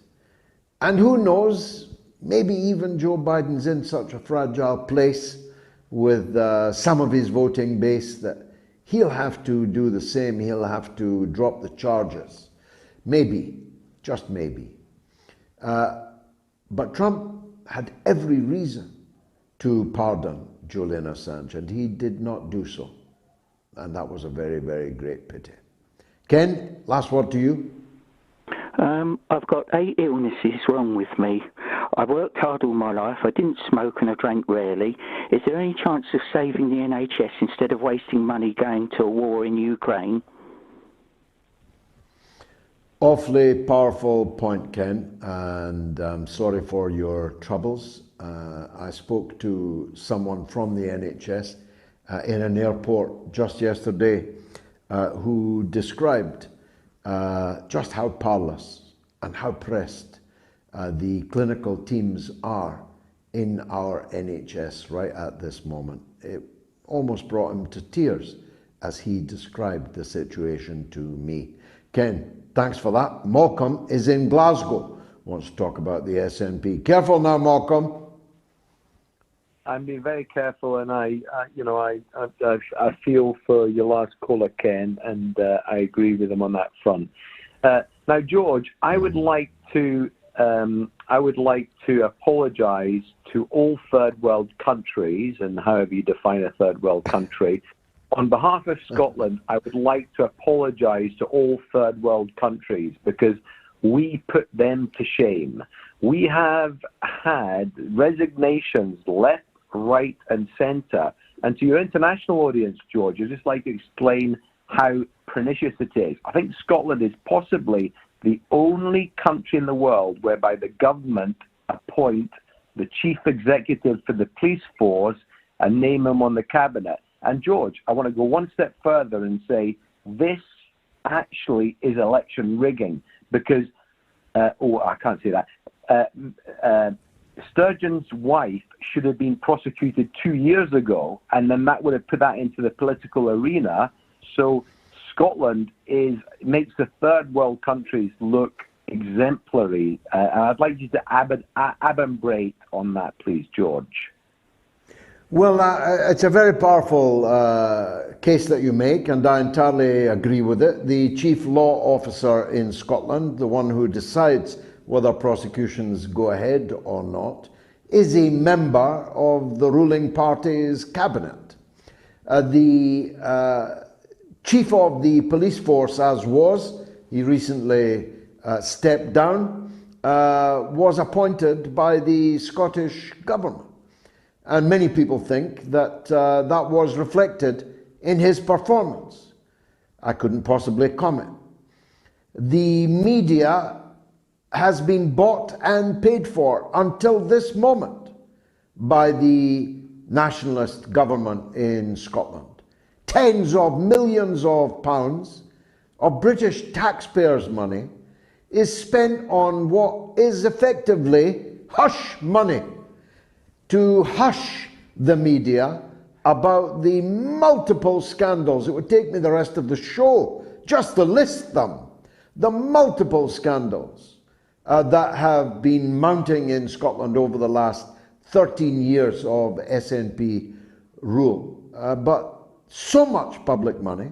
[SPEAKER 2] And who knows, maybe even Joe Biden's in such a fragile place with some of his voting base that he'll have to do the same. He'll have to drop the charges. Maybe, just maybe. But Trump had every reason to pardon Julian Assange, and he did not do so. And that was a very, very great pity. Ken, last word to you.
[SPEAKER 7] I've got 8 illnesses wrong with me. I worked hard all my life. I didn't smoke and I drank rarely. Is there any chance of saving the NHS instead of wasting money going to a war in Ukraine?
[SPEAKER 2] Awfully powerful point, Ken, and I'm sorry for your troubles. I spoke to someone from the NHS in an airport just yesterday who described just how powerless and how pressed the clinical teams are in our NHS right at this moment. It almost brought him to tears as he described the situation to me. Ken, thanks for that. Malcolm is in Glasgow, wants to talk about the SNP. Careful now, Malcolm.
[SPEAKER 8] I'm being very careful, and I feel for your last caller, Ken, and I agree with him on that front. Now, George, I would like to apologise to all third world countries, and however you define a third world country. On behalf of Scotland, I would like to apologise to all third world countries because we put them to shame. We have had resignations left, right and centre. And to your international audience, George, I'd just like to explain how pernicious it is. I think Scotland is possibly the only country in the world whereby the government appoint the chief executive for the police force and name him on the cabinet. And George, I want to go one step further and say this actually is election rigging because, I can't say that. Sturgeon's wife should have been prosecuted 2 years ago, and then that would have put that into the political arena. So Scotland makes the third world countries look exemplary. And I'd like you to adumbrate on that, please, George.
[SPEAKER 2] Well, it's a very powerful case that you make, and I entirely agree with it. The chief law officer in Scotland, the one who decides whether prosecutions go ahead or not, is a member of the ruling party's cabinet. The chief of the police force, he recently stepped down, was appointed by the Scottish government. And many people think that that was reflected in his performance. I couldn't possibly comment. The media has been bought and paid for until this moment by the nationalist government in Scotland. Tens of millions of pounds of British taxpayers' money is spent on what is effectively hush money to hush the media about the multiple scandals. It would take me the rest of the show just to list them. The multiple scandals that have been mounting in Scotland over the last 13 years of SNP rule. But so much public money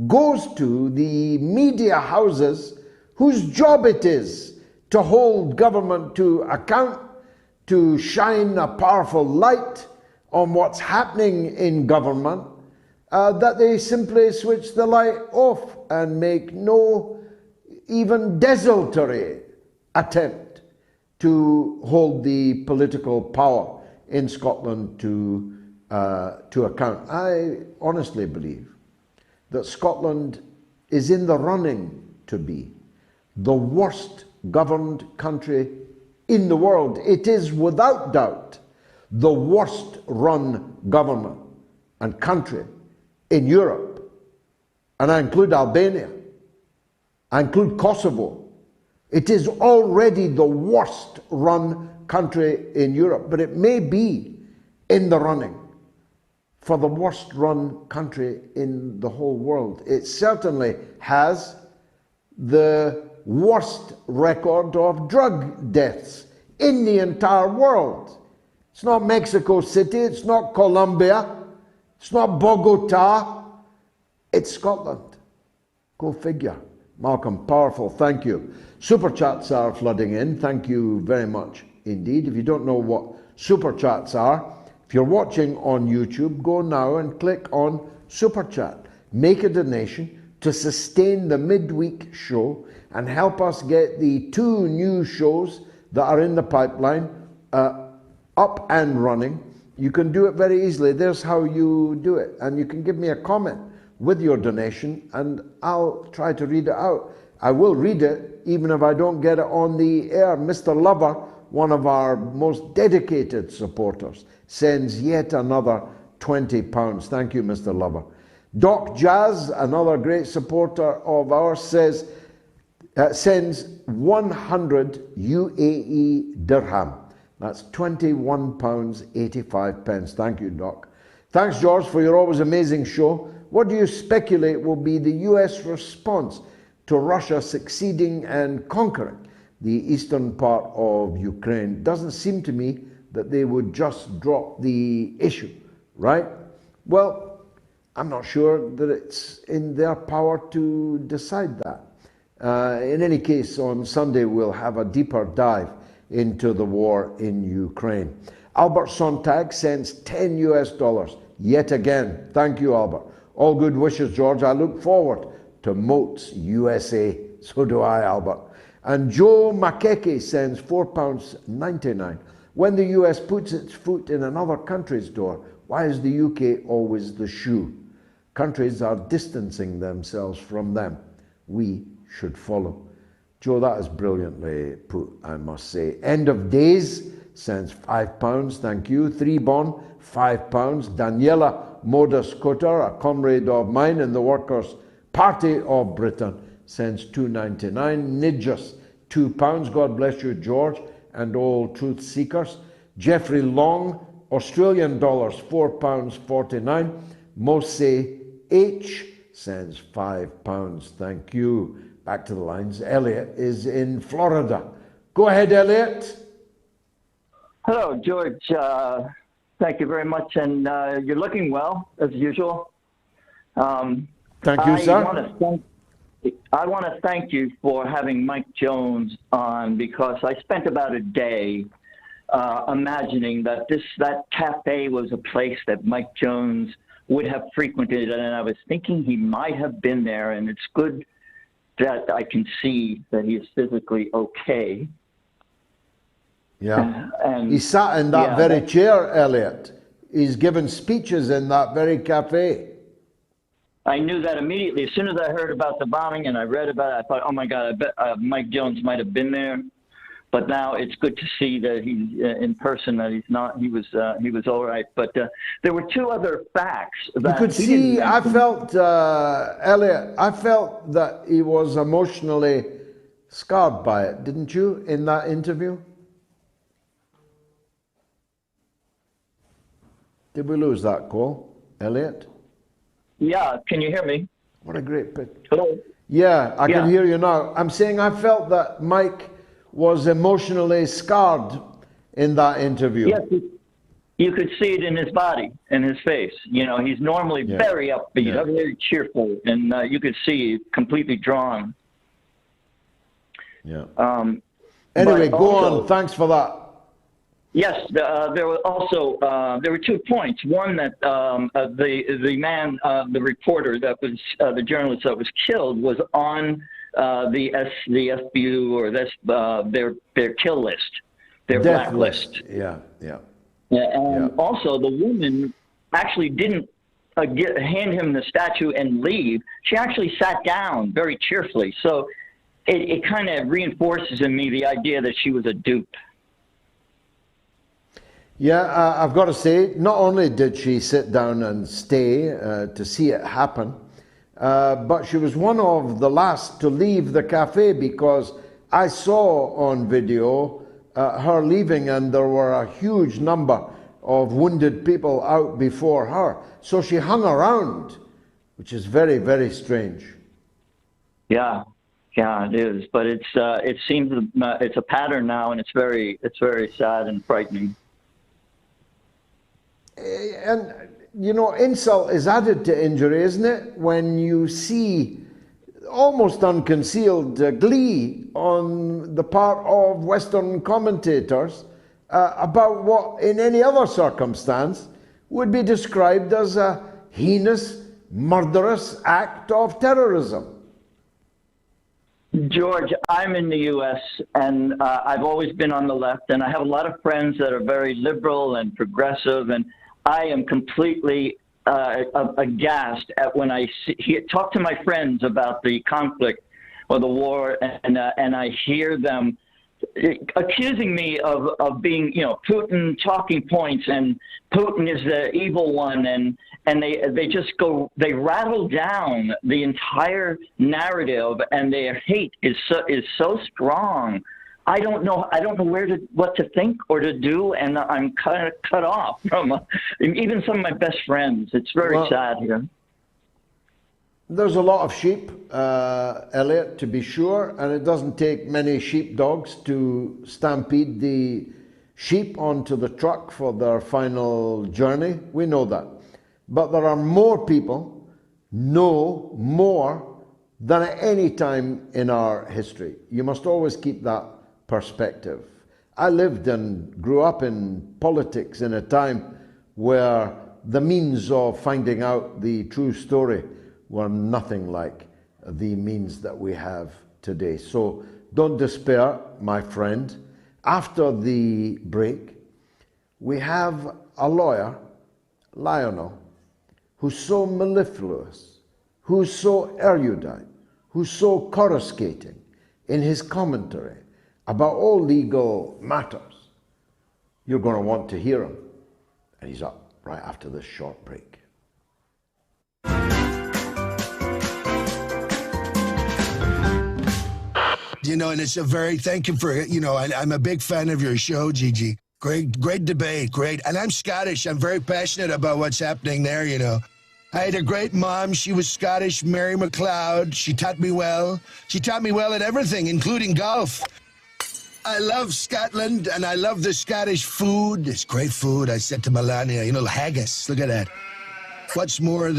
[SPEAKER 2] goes to the media houses whose job it is to hold government to account, to shine a powerful light on what's happening in government, that they simply switch the light off and make no even desultory attempt to hold the political power in Scotland to account. I honestly believe that Scotland is in the running to be the worst governed country in the world. It is without doubt the worst run government and country in Europe. And I include Albania. I include Kosovo. It is already the worst run country in Europe, but it may be in the running for the worst run country in the whole world. It certainly has the worst record of drug deaths in the entire world. It's not Mexico City, it's not Colombia, it's not Bogota, it's Scotland. Go figure. Malcolm, powerful, thank you. Super chats are flooding in, thank you very much indeed. If you don't know what super chats are, if you're watching on YouTube, go now and click on Super Chat. Make a donation to sustain the midweek show and help us get the 2 new shows that are in the pipeline up and running. You can do it very easily. There's how you do it. And you can give me a comment with your donation and I'll try to read it out. I will read it even if I don't get it on the air. Mr. Lover, one of our most dedicated supporters, sends yet another £20. Thank you, Mr. Lover. Doc Jazz, another great supporter of ours, sends 100 UAE dirham. That's £21.85. Thank you, Doc. Thanks, George, for your always amazing show. What do you speculate will be the US response to Russia succeeding and conquering the eastern part of Ukraine? Doesn't seem to me that they would just drop the issue, right? Well, I'm not sure that it's in their power to decide that. In any case, on Sunday we'll have a deeper dive into the war in Ukraine. Albert Sontag sends $10 yet again. Thank you, Albert. All good wishes, George. I look forward to Moats USA. So do I, Albert. And Joe Makeke sends £4.99. When the US puts its foot in another country's door, why is the UK always the shoe? Countries are distancing themselves from them. We should follow. Joe, that is brilliantly put, I must say. End of Days sends £5. Thank you. 3Bon, £5. Daniela Modus Cotter, a comrade of mine in the Workers' Party of Britain, sends £2.99. Nidjas, £2. God bless you, George, and all truth seekers. Jeffrey Long, Australian dollars, £4.49. Mose H sends £5. Thank you. Back to the lines. Elliot is in Florida. Go ahead, Elliot.
[SPEAKER 9] Hello, George. Thank you very much, and you're looking well, as usual.
[SPEAKER 2] Thank you, sir.
[SPEAKER 9] I want to thank you for having Mike Jones on, because I spent about a day imagining that that cafe was a place that Mike Jones would have frequented, and I was thinking he might have been there, and it's good that I can see that he is physically okay.
[SPEAKER 2] Yeah, he sat in that very chair, Elliot. He's given speeches in that very cafe.
[SPEAKER 9] I knew that immediately. As soon as I heard about the bombing and I read about it, I thought, oh my God, I bet Mike Jones might have been there. But now it's good to see that he's in person. That he's not. He was all right. But there were two other facts that
[SPEAKER 2] you could see. I felt, Elliot. I felt that he was emotionally scarred by it, didn't you, in that interview? Did we lose that call, Elliot?
[SPEAKER 9] Yeah. Can you hear me?
[SPEAKER 2] What a great picture.
[SPEAKER 9] Hello.
[SPEAKER 2] Yeah, I can hear you now. I'm saying I felt that Mike was emotionally scarred in that interview.
[SPEAKER 9] Yes, you could see it in his body, in his face. You know, he's normally very upbeat, very cheerful, and you could see completely drawn.
[SPEAKER 2] Yeah. Anyway, go on. Thanks for that.
[SPEAKER 9] Yes, there were also there were 2 points. One that the man, the reporter that was the journalist that was killed was on the SBU or their kill list, their blacklist.
[SPEAKER 2] Yeah.
[SPEAKER 9] And also the woman actually didn't hand him the statue and leave. She actually sat down very cheerfully. So it kind of reinforces in me the idea that she was a dupe.
[SPEAKER 2] Yeah, I've got to say, not only did she sit down and stay to see it happen, but she was one of the last to leave the cafe, because I saw on video her leaving and there were a huge number of wounded people out before her. So she hung around, which is very, very strange.
[SPEAKER 9] Yeah, it is. But it seems it's a pattern now, and it's very sad and frightening.
[SPEAKER 2] And, you know, insult is added to injury, isn't it? When you see almost unconcealed glee on the part of Western commentators about what, in any other circumstance, would be described as a heinous, murderous act of terrorism.
[SPEAKER 9] George, I'm in the U.S., and I've always been on the left, and I have a lot of friends that are very liberal and progressive, and I am completely aghast at when I talk to my friends about the conflict or the war, and I hear them accusing me of being, you know, Putin talking points, and Putin is the evil one, and they rattle down the entire narrative, and their hate is so strong. I don't know what to think or to do, and I'm kind of cut off from even some of my best friends. It's very sad here.
[SPEAKER 2] There's a lot of sheep, Elliot, to be sure, and it doesn't take many sheepdogs to stampede the sheep onto the truck for their final journey. We know that. But there are more people, no more than at any time in our history. You must always keep that perspective. I lived and grew up in politics in a time where the means of finding out the true story were nothing like the means that we have today. So don't despair, my friend. After the break, we have a lawyer, Lionel, who's so mellifluous, who's so erudite, who's so coruscating in his commentary about all legal matters. You're going to want to hear him. And he's up right after this short break.
[SPEAKER 10] You know, and it's a very, thank you for, you know, I'm a big fan of your show, Gigi. Great debate, great. And I'm Scottish. I'm very passionate about what's happening there, you know. I had a great mom. She was Scottish, Mary McLeod. She taught me well. She taught me well at everything, including golf. I love Scotland, and I love the Scottish food. It's great food. I said to Melania, you know, haggis. Look at that. What's more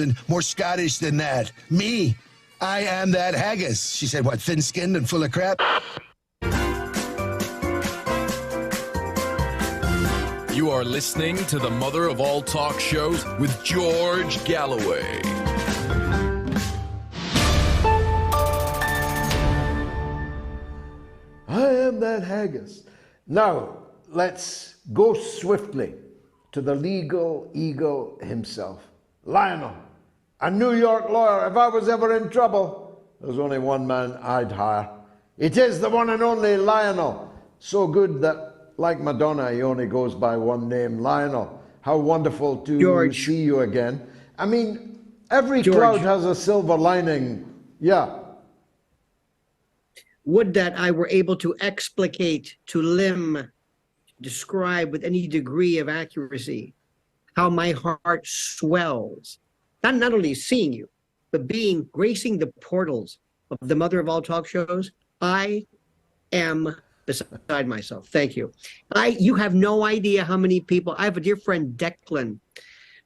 [SPEAKER 10] Scottish than that? Me. I am that haggis. She said, what, thin-skinned and full of crap?
[SPEAKER 3] You are listening to the mother of all talk shows with George Galloway.
[SPEAKER 2] I am that haggis. Now, let's go swiftly to the legal eagle himself, Lionel, a New York lawyer. If I was ever in trouble, there's only one man I'd hire. It is the one and only Lionel. So good that, like Madonna, he only goes by one name, Lionel. How wonderful to
[SPEAKER 11] George.
[SPEAKER 2] see you again. I mean, every
[SPEAKER 11] George.
[SPEAKER 2] cloud has a silver lining. Yeah.
[SPEAKER 11] Would that I were able to explicate, to limn, describe with any degree of accuracy how my heart swells, not only seeing you, but gracing the portals of the mother of all talk shows. I am beside myself. Thank you. You have no idea how many people. I have a dear friend, Declan,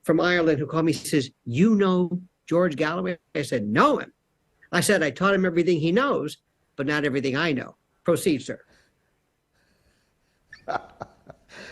[SPEAKER 11] from Ireland, who called me, says, "You know George Galloway?" I said, "Know him." I said, "I taught him everything he knows, but not everything I know." Proceed, sir.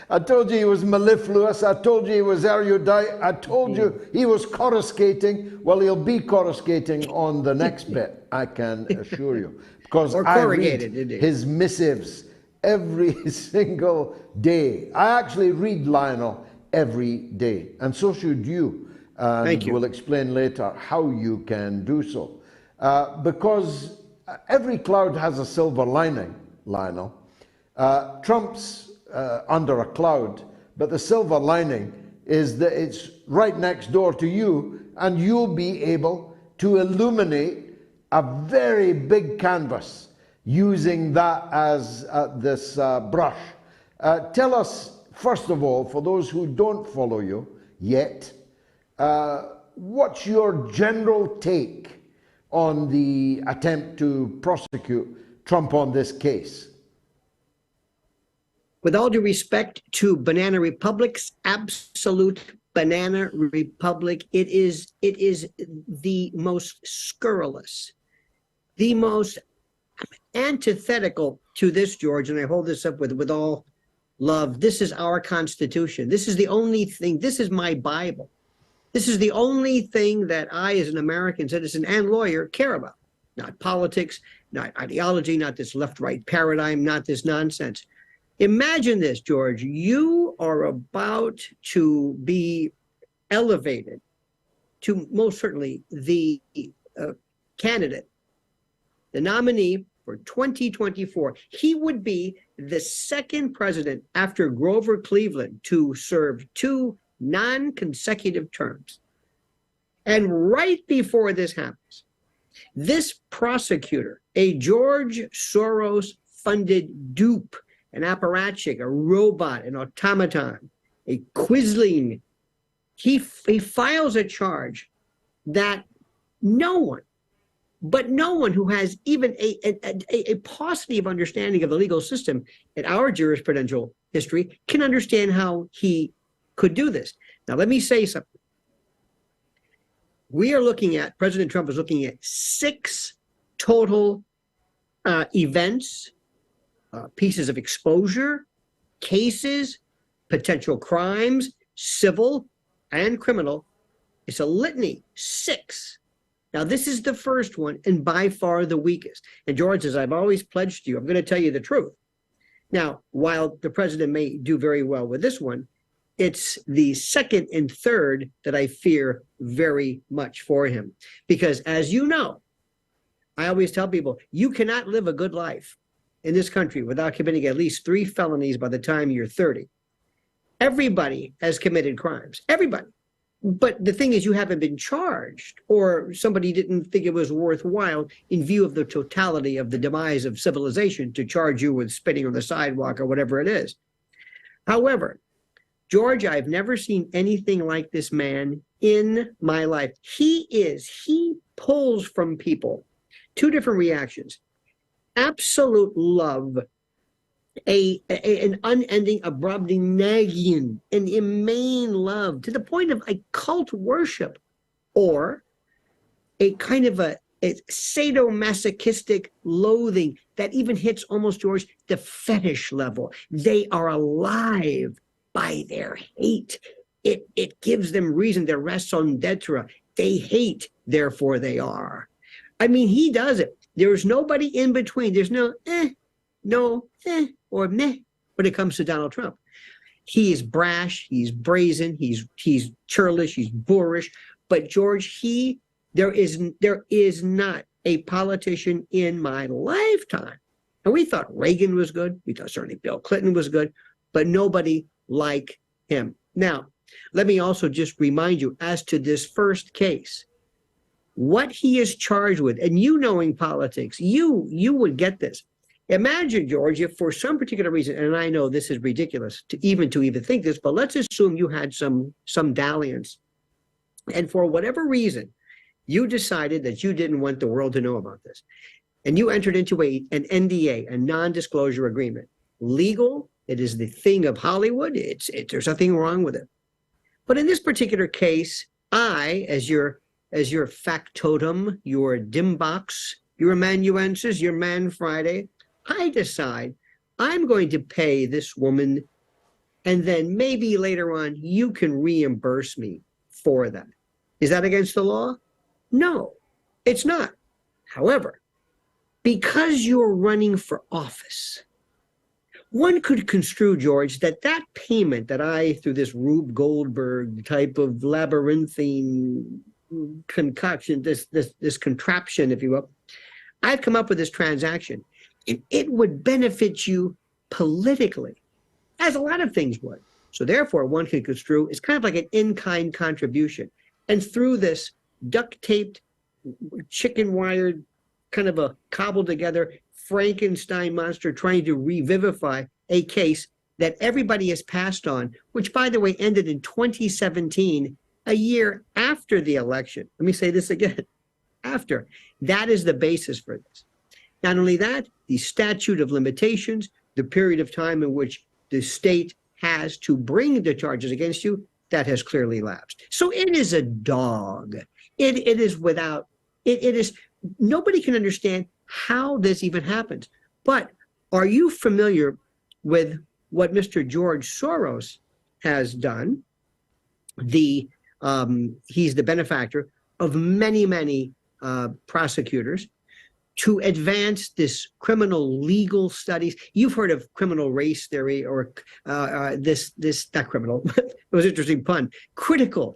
[SPEAKER 2] I told you he was mellifluous. I told you he was erudite. I told you he was coruscating. Well, he'll be coruscating on the next bit, I can assure you. Because I read his missives every single day. I actually read Lionel every day. And so should you.
[SPEAKER 11] Thank you.
[SPEAKER 2] We'll explain later how you can do so. Because every cloud has a silver lining, Lionel. Trump's under a cloud, but the silver lining is that it's right next door to you, and you'll be able to illuminate a very big canvas using that as this brush. Tell us, first of all, for those who don't follow you yet, what's your general take on the attempt to prosecute Trump on this case?
[SPEAKER 11] With all due respect to banana republics, absolute banana republic, it is the most scurrilous, the most antithetical to this, George, and I hold this up with all love. This is our Constitution. This is the only thing. This is my Bible. This is the only thing that I, as an American citizen and lawyer, care about. Not politics, not ideology, not this left-right paradigm, not this nonsense. Imagine this, George. You are about to be elevated to most certainly the candidate, the nominee for 2024. He would be the second president after Grover Cleveland to serve 2 non-consecutive terms. And right before this happens, this prosecutor, a George Soros-funded dupe, an apparatchik, a robot, an automaton, a quisling, he files a charge that no one who has even a paucity of understanding of the legal system in our jurisprudential history can understand how he could do this. Now, let me say something. President Trump is looking at 6 total events, pieces of exposure, cases, potential crimes, civil and criminal. It's a litany, 6. Now, this is the first one and by far the weakest. And George, as I've always pledged to you, I'm going to tell you the truth. Now, while the president may do very well with this one, it's the second and third that I fear very much for him. Because as you know, I always tell people, you cannot live a good life in this country without committing at least 3 felonies by the time you're 30. Everybody has committed crimes, everybody. But the thing is, you haven't been charged, or somebody didn't think it was worthwhile in view of the totality of the demise of civilization to charge you with spitting on the sidewalk or whatever it is. However, George, I've never seen anything like this man in my life. He pulls from people 2 different reactions. Absolute love, an unending, Abrobdingnagian, an inane love to the point of a cult worship, or a kind of a sadomasochistic loathing that even hits almost, George, the fetish level. They are alive by their hate. It gives them reason, their raison d'etre. They hate, therefore they are. I mean, he does it. There's nobody in between. There's no or meh when it comes to Donald Trump. He is brash, he's brazen, he's churlish, he's boorish. But George, there is not a politician in my lifetime And we thought Reagan was good. We thought certainly Bill Clinton was good, but nobody like him. Now, let me also just remind you as to this first case, what he is charged with, and you knowing politics, you would get this. Imagine, George, if for some particular reason, and I know this is ridiculous to even think this, but let's assume you had some dalliance, and for whatever reason, you decided that you didn't want the world to know about this, and you entered into an NDA, a non-disclosure agreement. Legal, it is the thing of Hollywood. There's nothing wrong with it. But in this particular case, I, as your factotum, your dimbox, your amanuensis, your man Friday, I decide I'm going to pay this woman, and then maybe later on you can reimburse me for that. Is that against the law? No, it's not. However, because you're running for office, one could construe, George, that payment that I, through this Rube Goldberg type of labyrinthine concoction, this contraption, if you will, I've come up with this transaction. And it would benefit you politically, as a lot of things would. So therefore, one can construe it's kind of like an in-kind contribution. And through this duct-taped, chicken-wired, kind of a cobbled-together Frankenstein monster trying to revivify a case that everybody has passed on, which, by the way, ended in 2017, a year after the election. Let me say this again. After. That is the basis for this. Not only that, the statute of limitations, the period of time in which the state has to bring the charges against you, that has clearly lapsed. So it is a dog. It is, nobody can understand how this even happens. But are you familiar with what Mr. George Soros has done? He's the benefactor of many prosecutors to advance this criminal legal studies. You've heard of criminal race theory, or this not criminal, it was an interesting pun, critical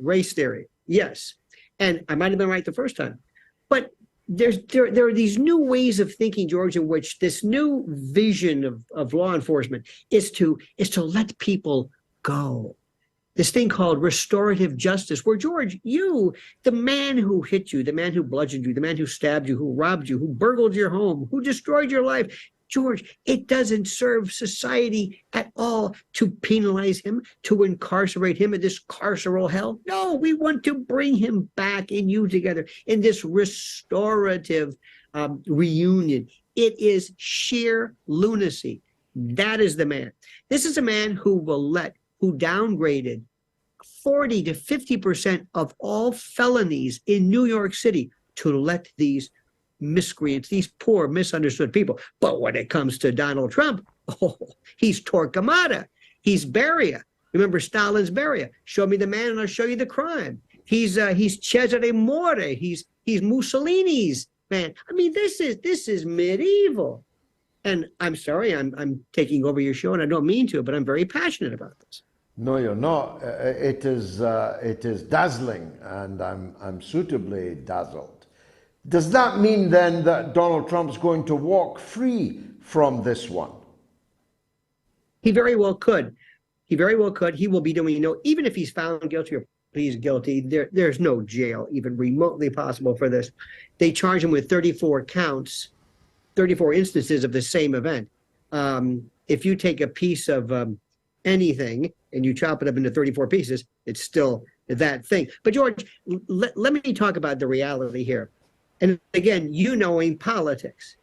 [SPEAKER 11] race theory. Yes. And I might have been right the first time. But there are these new ways of thinking, George, in which this new vision of law enforcement is to let people go. This thing called restorative justice, where, George, you, the man who hit you, the man who bludgeoned you, the man who stabbed you, who robbed you, who burgled your home, who destroyed your life, George, it doesn't serve society at all to penalize him, to incarcerate him in this carceral hell. No, we want to bring him back and you together in this restorative reunion. It is sheer lunacy. That is the man. This is a man who downgraded 40 to 50% of all felonies in New York City to let these miscreants, these poor misunderstood people. But when it comes to Donald Trump, he's Torquemada, he's Beria. Remember Stalin's Beria? Show me the man and I'll show you the crime. He's Cesare More. He's Mussolini's man. I mean, this is medieval. And I'm sorry, I'm taking over your show, and I don't mean to, but I'm very passionate about this.
[SPEAKER 2] No, you're not. It is dazzling, and I'm suitably dazzled. Does that mean then that Donald Trump's going to walk free from this one?
[SPEAKER 11] He very well could. He will be doing, even if he's found guilty or pleads guilty, there's no jail even remotely possible for this. They charge him with 34 counts, 34 instances of the same event. If you take a piece of anything and you chop it up into 34 pieces, it's still that thing. But George, let me talk about the reality here. And again, knowing politics,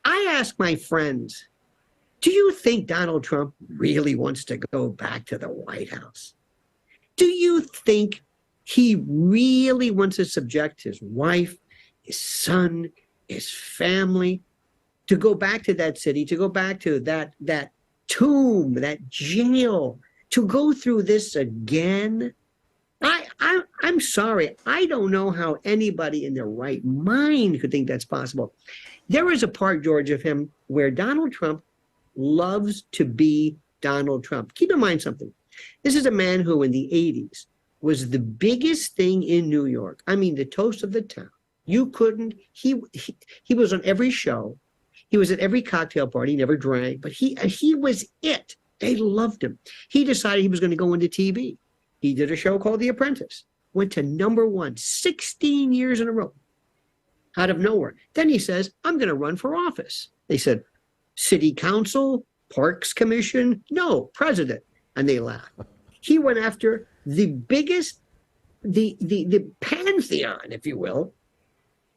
[SPEAKER 11] I ask my friends, do you think Donald Trump really wants to go back to the White House? Do you think he really wants to subject his wife, his son, his family to go back to that city, to go back to that tomb, that jail, to go through this again? I'm sorry. I don't know how anybody in their right mind could think that's possible. There is a part, George, of him where Donald Trump loves to be Donald Trump. Keep in mind something. This is a man who in the 80s was the biggest thing in New York. I mean, the toast of the town. You couldn't. He was on every show. He was at every cocktail party. He never drank, but he was it. They loved him. He decided he was going to go into TV. He did a show called The Apprentice. Went to #1, 16 years in a row, out of nowhere. Then he says, I'm going to run for office. They said, city council, parks commission, no, president. And they laughed. He went after the biggest, the pantheon, if you will,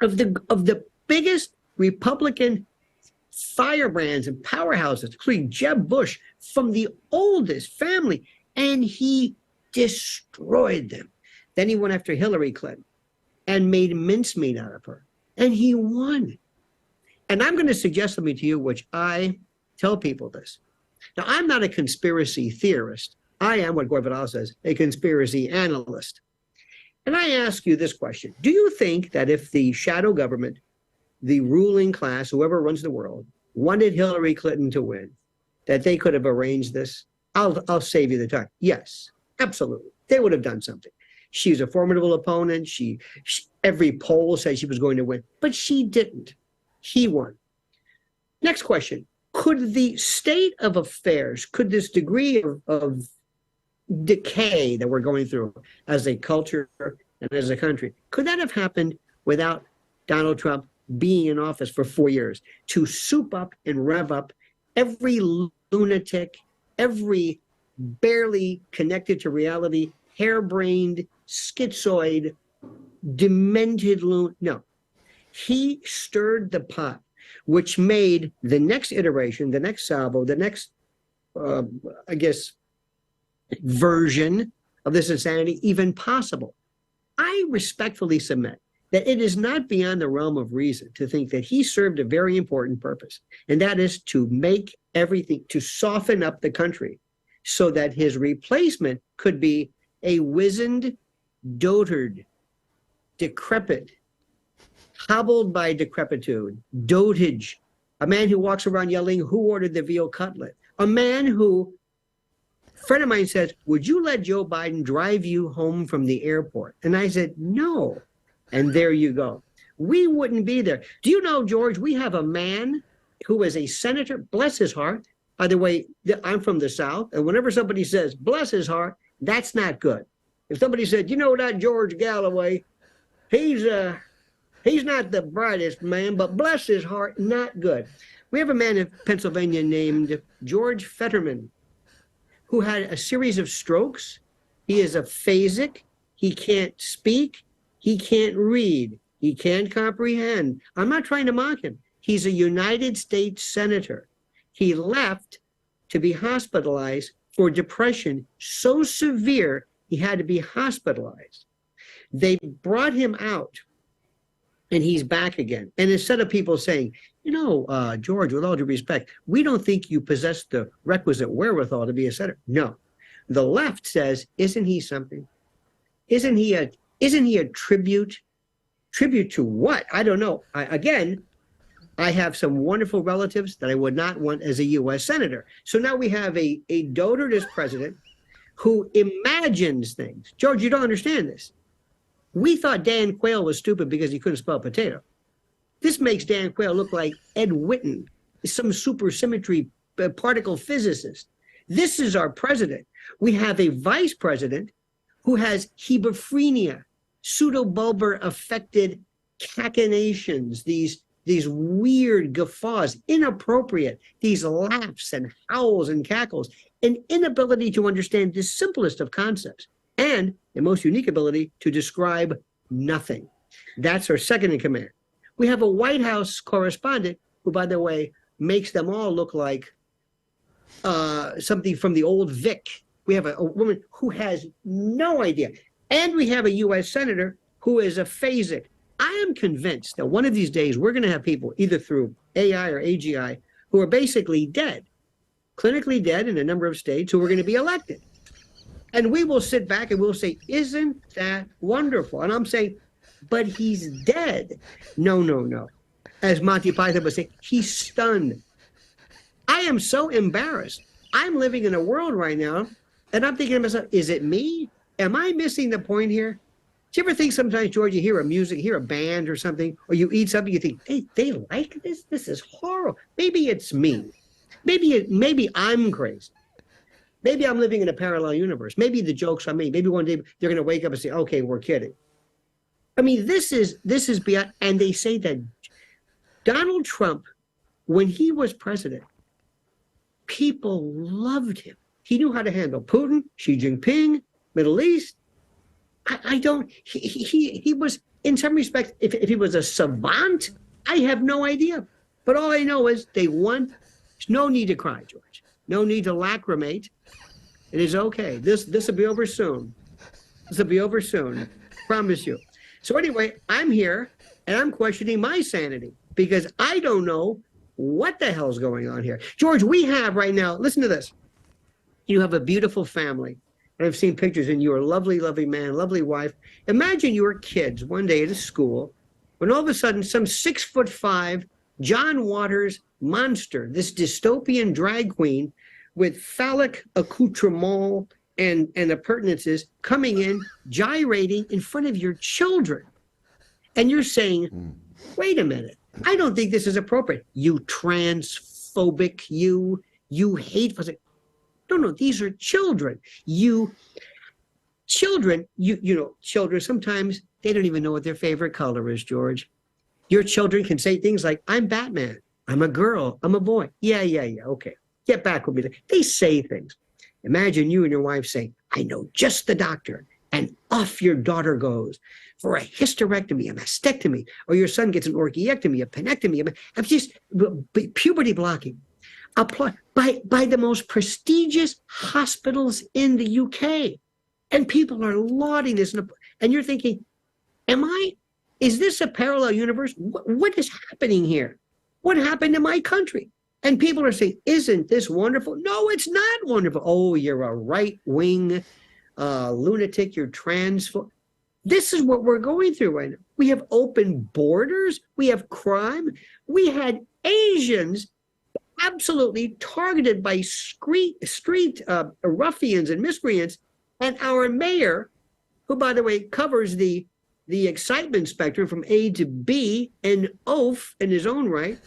[SPEAKER 11] of the biggest Republican firebrands and powerhouses, including Jeb Bush, from the oldest family, and he destroyed them. Then he went after Hillary Clinton and made mincemeat out of her, and he won. And I'm going to suggest something to you, which I tell people this. Now, I'm not a conspiracy theorist. I am what Gore Vidal says, a conspiracy analyst. And I ask you this question. Do you think that if the shadow government, the ruling class, whoever runs the world, wanted Hillary Clinton to win, that they could have arranged this? I'll save you the time. Yes, absolutely. They would have done something. She's a formidable opponent. Every poll said she was going to win, but she didn't. He won. Next question. Could the state of affairs, could this degree of decay that we're going through as a culture and as a country, could that have happened without Donald Trump being in office for 4 years to soup up and rev up every lunatic, every barely connected to reality, harebrained, schizoid, demented loon? No. He stirred the pot, which made the next iteration, the next salvo, the next, version of this insanity even possible. I respectfully submit that it is not beyond the realm of reason to think that he served a very important purpose, and that is to make everything, to soften up the country so that his replacement could be a wizened, dotard, decrepit, hobbled by decrepitude, dotage, a man who walks around yelling, who ordered the veal cutlet? A man who, a friend of mine says, would you let Joe Biden drive you home from the airport? And I said, no. And there you go. We wouldn't be there. Do you know, George, we have a man who is a senator, bless his heart. By the way, I'm from the South, and whenever somebody says, bless his heart, that's not good. If somebody said, you know that George Galloway, he's not the brightest man, but bless his heart, not good. We have a man in Pennsylvania named George Fetterman, who had a series of strokes. He is aphasic. He can't speak. He can't read. He can't comprehend. I'm not trying to mock him. He's a United States senator. He left to be hospitalized for depression so severe he had to be hospitalized. They brought him out, and he's back again. And instead of people saying, you know, George, with all due respect, we don't think you possess the requisite wherewithal to be a senator. No. The left says, isn't he something? Isn't he a tribute? Tribute to what? I don't know. I have some wonderful relatives that I would not want as a U.S. senator. So now we have a dotard as president who imagines things. George, you don't understand this. We thought Dan Quayle was stupid because he couldn't spell potato. This makes Dan Quayle look like Ed Witten, some supersymmetry particle physicist. This is our president. We have a vice president who has hebephrenia, pseudobulbar affected cachinnations, these weird guffaws, inappropriate, these laughs and howls and cackles, an inability to understand the simplest of concepts, and the most unique ability to describe nothing. That's our second in command. We have a White House correspondent who, by the way, makes them all look like something from the old Vic. We have a woman who has no idea. And we have a U.S. senator who is aphasic. I am convinced that one of these days we're going to have people, either through AI or AGI, who are basically dead, clinically dead in a number of states, who are going to be elected. And we will sit back and we'll say, isn't that wonderful? And I'm saying, but he's dead. No, no, no. As Monty Python would say, he's stunned. I am so embarrassed. I'm living in a world right now, and I'm thinking to myself, is it me? Am I missing the point here? Do you ever think sometimes, George, you hear a band or something, or you eat something, you think, hey, they like this? This is horrible. Maybe it's me. Maybe I'm crazy. Maybe I'm living in a parallel universe. Maybe the joke's on me. Maybe one day they're going to wake up and say, okay, we're kidding. I mean, this is beyond, and they say that Donald Trump, when he was president, people loved him. He knew how to handle Putin, Xi Jinping, Middle East. He was, in some respects, if he was a savant, I have no idea. But all I know is they won. There's no need to cry, George. No need to lacrimate. It is okay. This will be over soon. This will be over soon. Promise you. So anyway, I'm here and I'm questioning my sanity because I don't know what the hell's going on here. George, we have right now, listen to this. You have a beautiful family. And I've seen pictures, and you're a lovely, lovely man, lovely wife. Imagine you were kids one day at a school when all of a sudden some 6'5" John Waters monster, this dystopian drag queen with phallic accoutrement and appurtenances coming in, gyrating in front of your children. And you're saying, wait a minute, I don't think this is appropriate. You transphobic, you hateful. No, these are children. Children sometimes they don't even know what their favorite color is, George. Your children can say things like, I'm Batman, I'm a girl, I'm a boy. Yeah, okay. Get back with me. They say things. Imagine you and your wife saying, I know just the doctor, and off your daughter goes for a hysterectomy, a mastectomy, or your son gets an orchiectomy, a penectomy, I'm just puberty blocking. By the most prestigious hospitals in the UK. And people are lauding this. And you're thinking, is this a parallel universe? What is happening here? What happened to my country? And people are saying, isn't this wonderful? No, it's not wonderful. Oh, you're a right-wing lunatic. You're transphobic. This is what we're going through right now. We have open borders. We have crime. We had Asians absolutely targeted by street ruffians and miscreants, and our mayor, who, by the way, covers the excitement spectrum from A to B and oaf in his own right,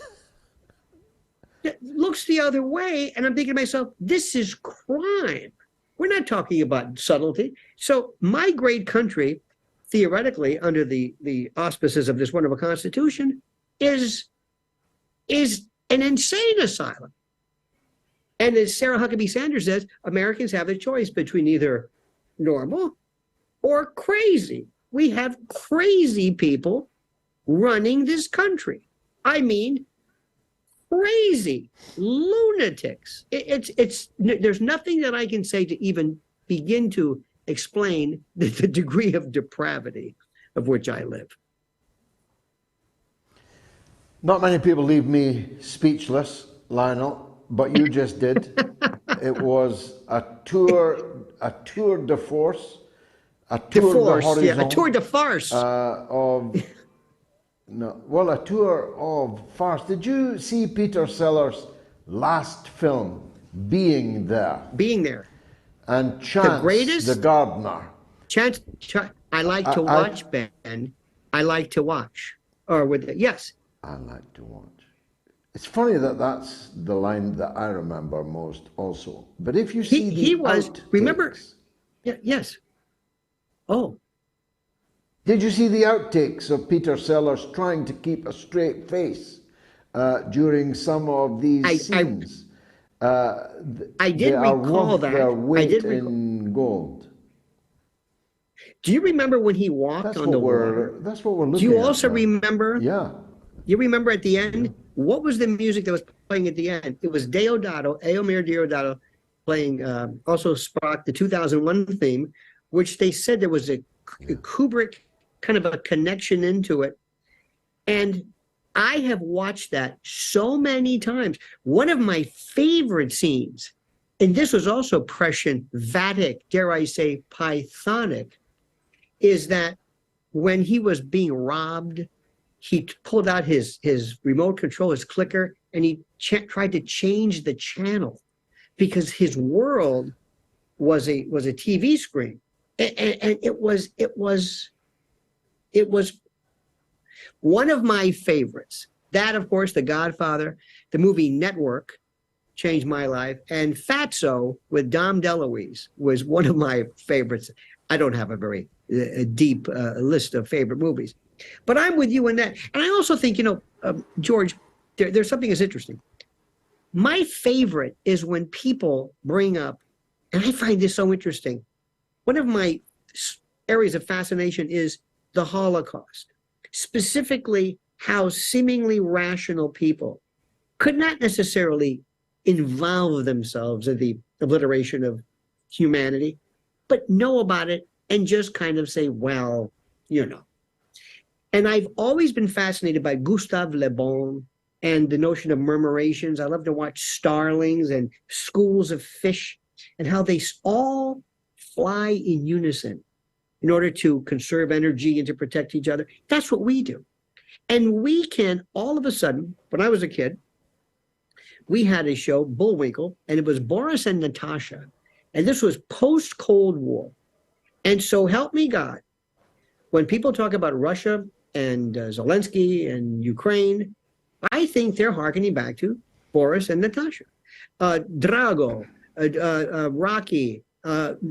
[SPEAKER 11] looks the other way, and I'm thinking to myself, this is crime. We're not talking about subtlety. So my great country, theoretically, under the auspices of this wonderful Constitution, is an insane asylum. And as Sarah Huckabee Sanders says, Americans have a choice between either normal or crazy. We have crazy people running this country. I mean, crazy lunatics. There's nothing that I can say to even begin to explain the degree of depravity of which I live.
[SPEAKER 2] Not many people leave me speechless, Lionel, but you just did. It was a tour de force, a tour de horizon,
[SPEAKER 11] yeah, a tour de farce
[SPEAKER 2] a tour of farce. Did you see Peter Sellers' last film, Being There?
[SPEAKER 11] Being There.
[SPEAKER 2] And Chance, the gardener.
[SPEAKER 11] Chance, I like to watch, Ben. I like to watch. Yes.
[SPEAKER 2] I like to watch. It's funny that that's the line that I remember most also. But if you see
[SPEAKER 11] remember? Yeah, yes. Oh.
[SPEAKER 2] Did you see the outtakes of Peter Sellers trying to keep a straight face during some of these scenes?
[SPEAKER 11] I did recall that.
[SPEAKER 2] Their weight in gold.
[SPEAKER 11] Do you remember when he walked on the water?
[SPEAKER 2] That's what we're looking at.
[SPEAKER 11] Do you also remember?
[SPEAKER 2] Yeah.
[SPEAKER 11] You remember at the end, what was the music that was playing at the end? It was Eomer Deodato playing also Spock, the 2001 theme, which they said there was a Kubrick kind of a connection into it. And I have watched that so many times. One of my favorite scenes, and this was also prescient, Vatic, dare I say, Pythonic, is that when he was being robbed, he pulled out his remote control, his clicker, and he tried to change the channel because his world was a TV screen, and it was It was one of my favorites. That, of course, The Godfather, the movie Network changed my life, and Fatso with Dom DeLuise was one of my favorites. I don't have a very deep list of favorite movies, but I'm with you in that. And I also think, George, there's something that's interesting. My favorite is when people bring up, and I find this so interesting, one of my areas of fascination is the Holocaust, specifically how seemingly rational people could not necessarily involve themselves in the obliteration of humanity, but know about it and just kind of say, well, And I've always been fascinated by Gustave Le Bon and the notion of murmurations. I love to watch starlings and schools of fish and how they all fly in unison in order to conserve energy and to protect each other. That's what we do. And we can, all of a sudden, when I was a kid, we had a show, Bullwinkle, and it was Boris and Natasha. And this was post-Cold War. And so help me God, when people talk about Russia and Zelensky and Ukraine, I think they're hearkening back to Boris and Natasha. Drago, Rocky,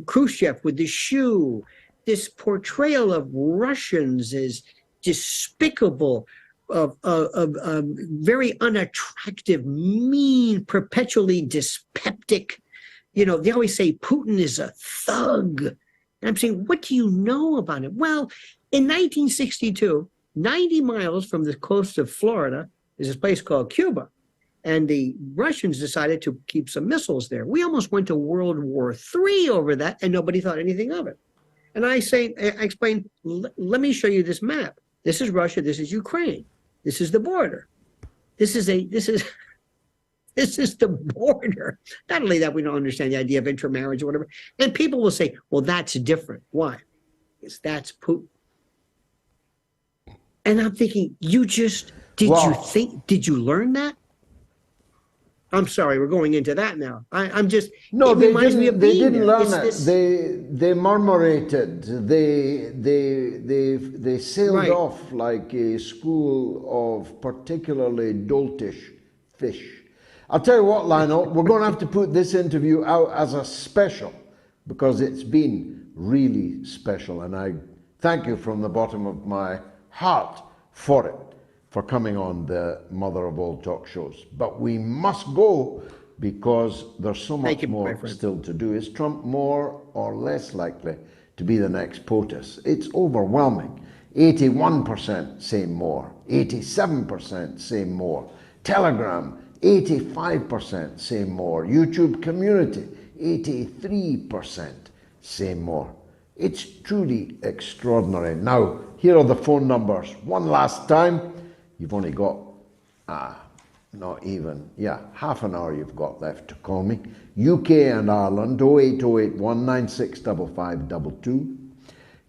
[SPEAKER 11] Khrushchev with the shoe, this portrayal of Russians as despicable, very unattractive, mean, perpetually dyspeptic. They always say Putin is a thug. And I'm saying, what do you know about him? Well, in 1962, 90 miles from the coast of Florida is this place called Cuba. And the Russians decided to keep some missiles there. We almost went to World War III over that, and nobody thought anything of it. And I explained, let me show you this map. This is Russia, this is Ukraine. This is the border. This is the border. Not only that, we don't understand the idea of intermarriage or whatever. And people will say, well, that's different. Why? Because that's Putin. And I'm thinking, did you learn that? I'm sorry, we're going into that now. I'm just,
[SPEAKER 2] no,
[SPEAKER 11] it reminds me of
[SPEAKER 2] they
[SPEAKER 11] being
[SPEAKER 2] didn't
[SPEAKER 11] there.
[SPEAKER 2] learn it. They murmurated. They sailed off like a school of particularly doltish fish. I'll tell you what, Lionel, we're going to have to put this interview out as a special because it's been really special, and I thank you from the bottom of my heart for it, for coming on the mother of all talk shows. But we must go because there's so much more still to do. Is Trump more or less likely to be the next POTUS? It's overwhelming. 81% say more. 87% say more. Telegram, 85% say more. YouTube community, 83% say more. It's truly extraordinary. Now, here are the phone numbers. One last time. You've only got, half an hour you've got left to call me. UK and Ireland, 08081 965522.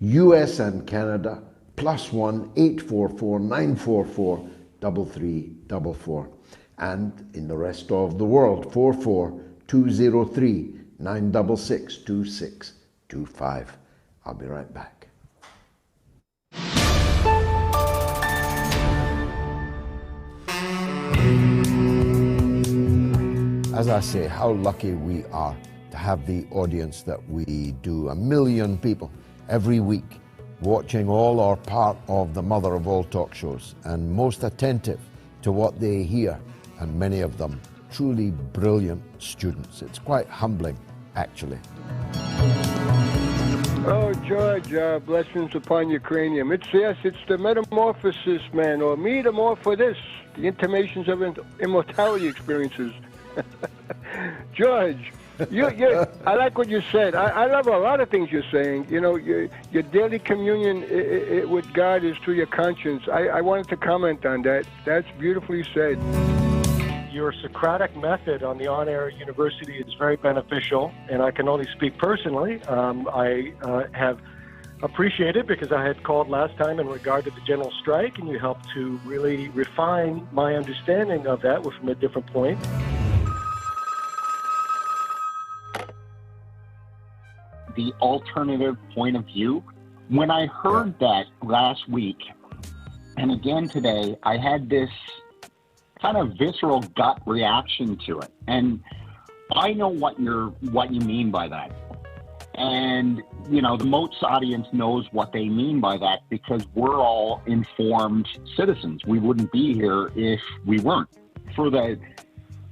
[SPEAKER 2] US and Canada, +1 844 944 3344. And in the rest of the world, 44203 966 2625. I'll be right back. As I say, how lucky we are to have the audience that we do. 1 million people every week watching all or part of the mother of all talk shows and most attentive to what they hear, and many of them truly brilliant students. It's quite humbling, actually.
[SPEAKER 12] Oh, George, blessings upon Ukrainian. It's the metamorphosis, man, or metamorphosis, the intimations of immortality experiences. George, I like what you said. I love a lot of things you're saying. Your daily communion with God is through your conscience. I wanted to comment on that. That's beautifully said.
[SPEAKER 13] Your Socratic method on the On-Air University is very beneficial, and I can only speak personally. I have appreciated because I had called last time in regard to the general strike, and you helped to really refine my understanding of that from a different point.
[SPEAKER 14] The alternative point of view When I heard that last week, and again today, I had this kind of visceral gut reaction to it. And I know what you mean by that. And, you know, the Moats audience knows what they mean by that because we're all informed citizens. We wouldn't be here if we weren't. For the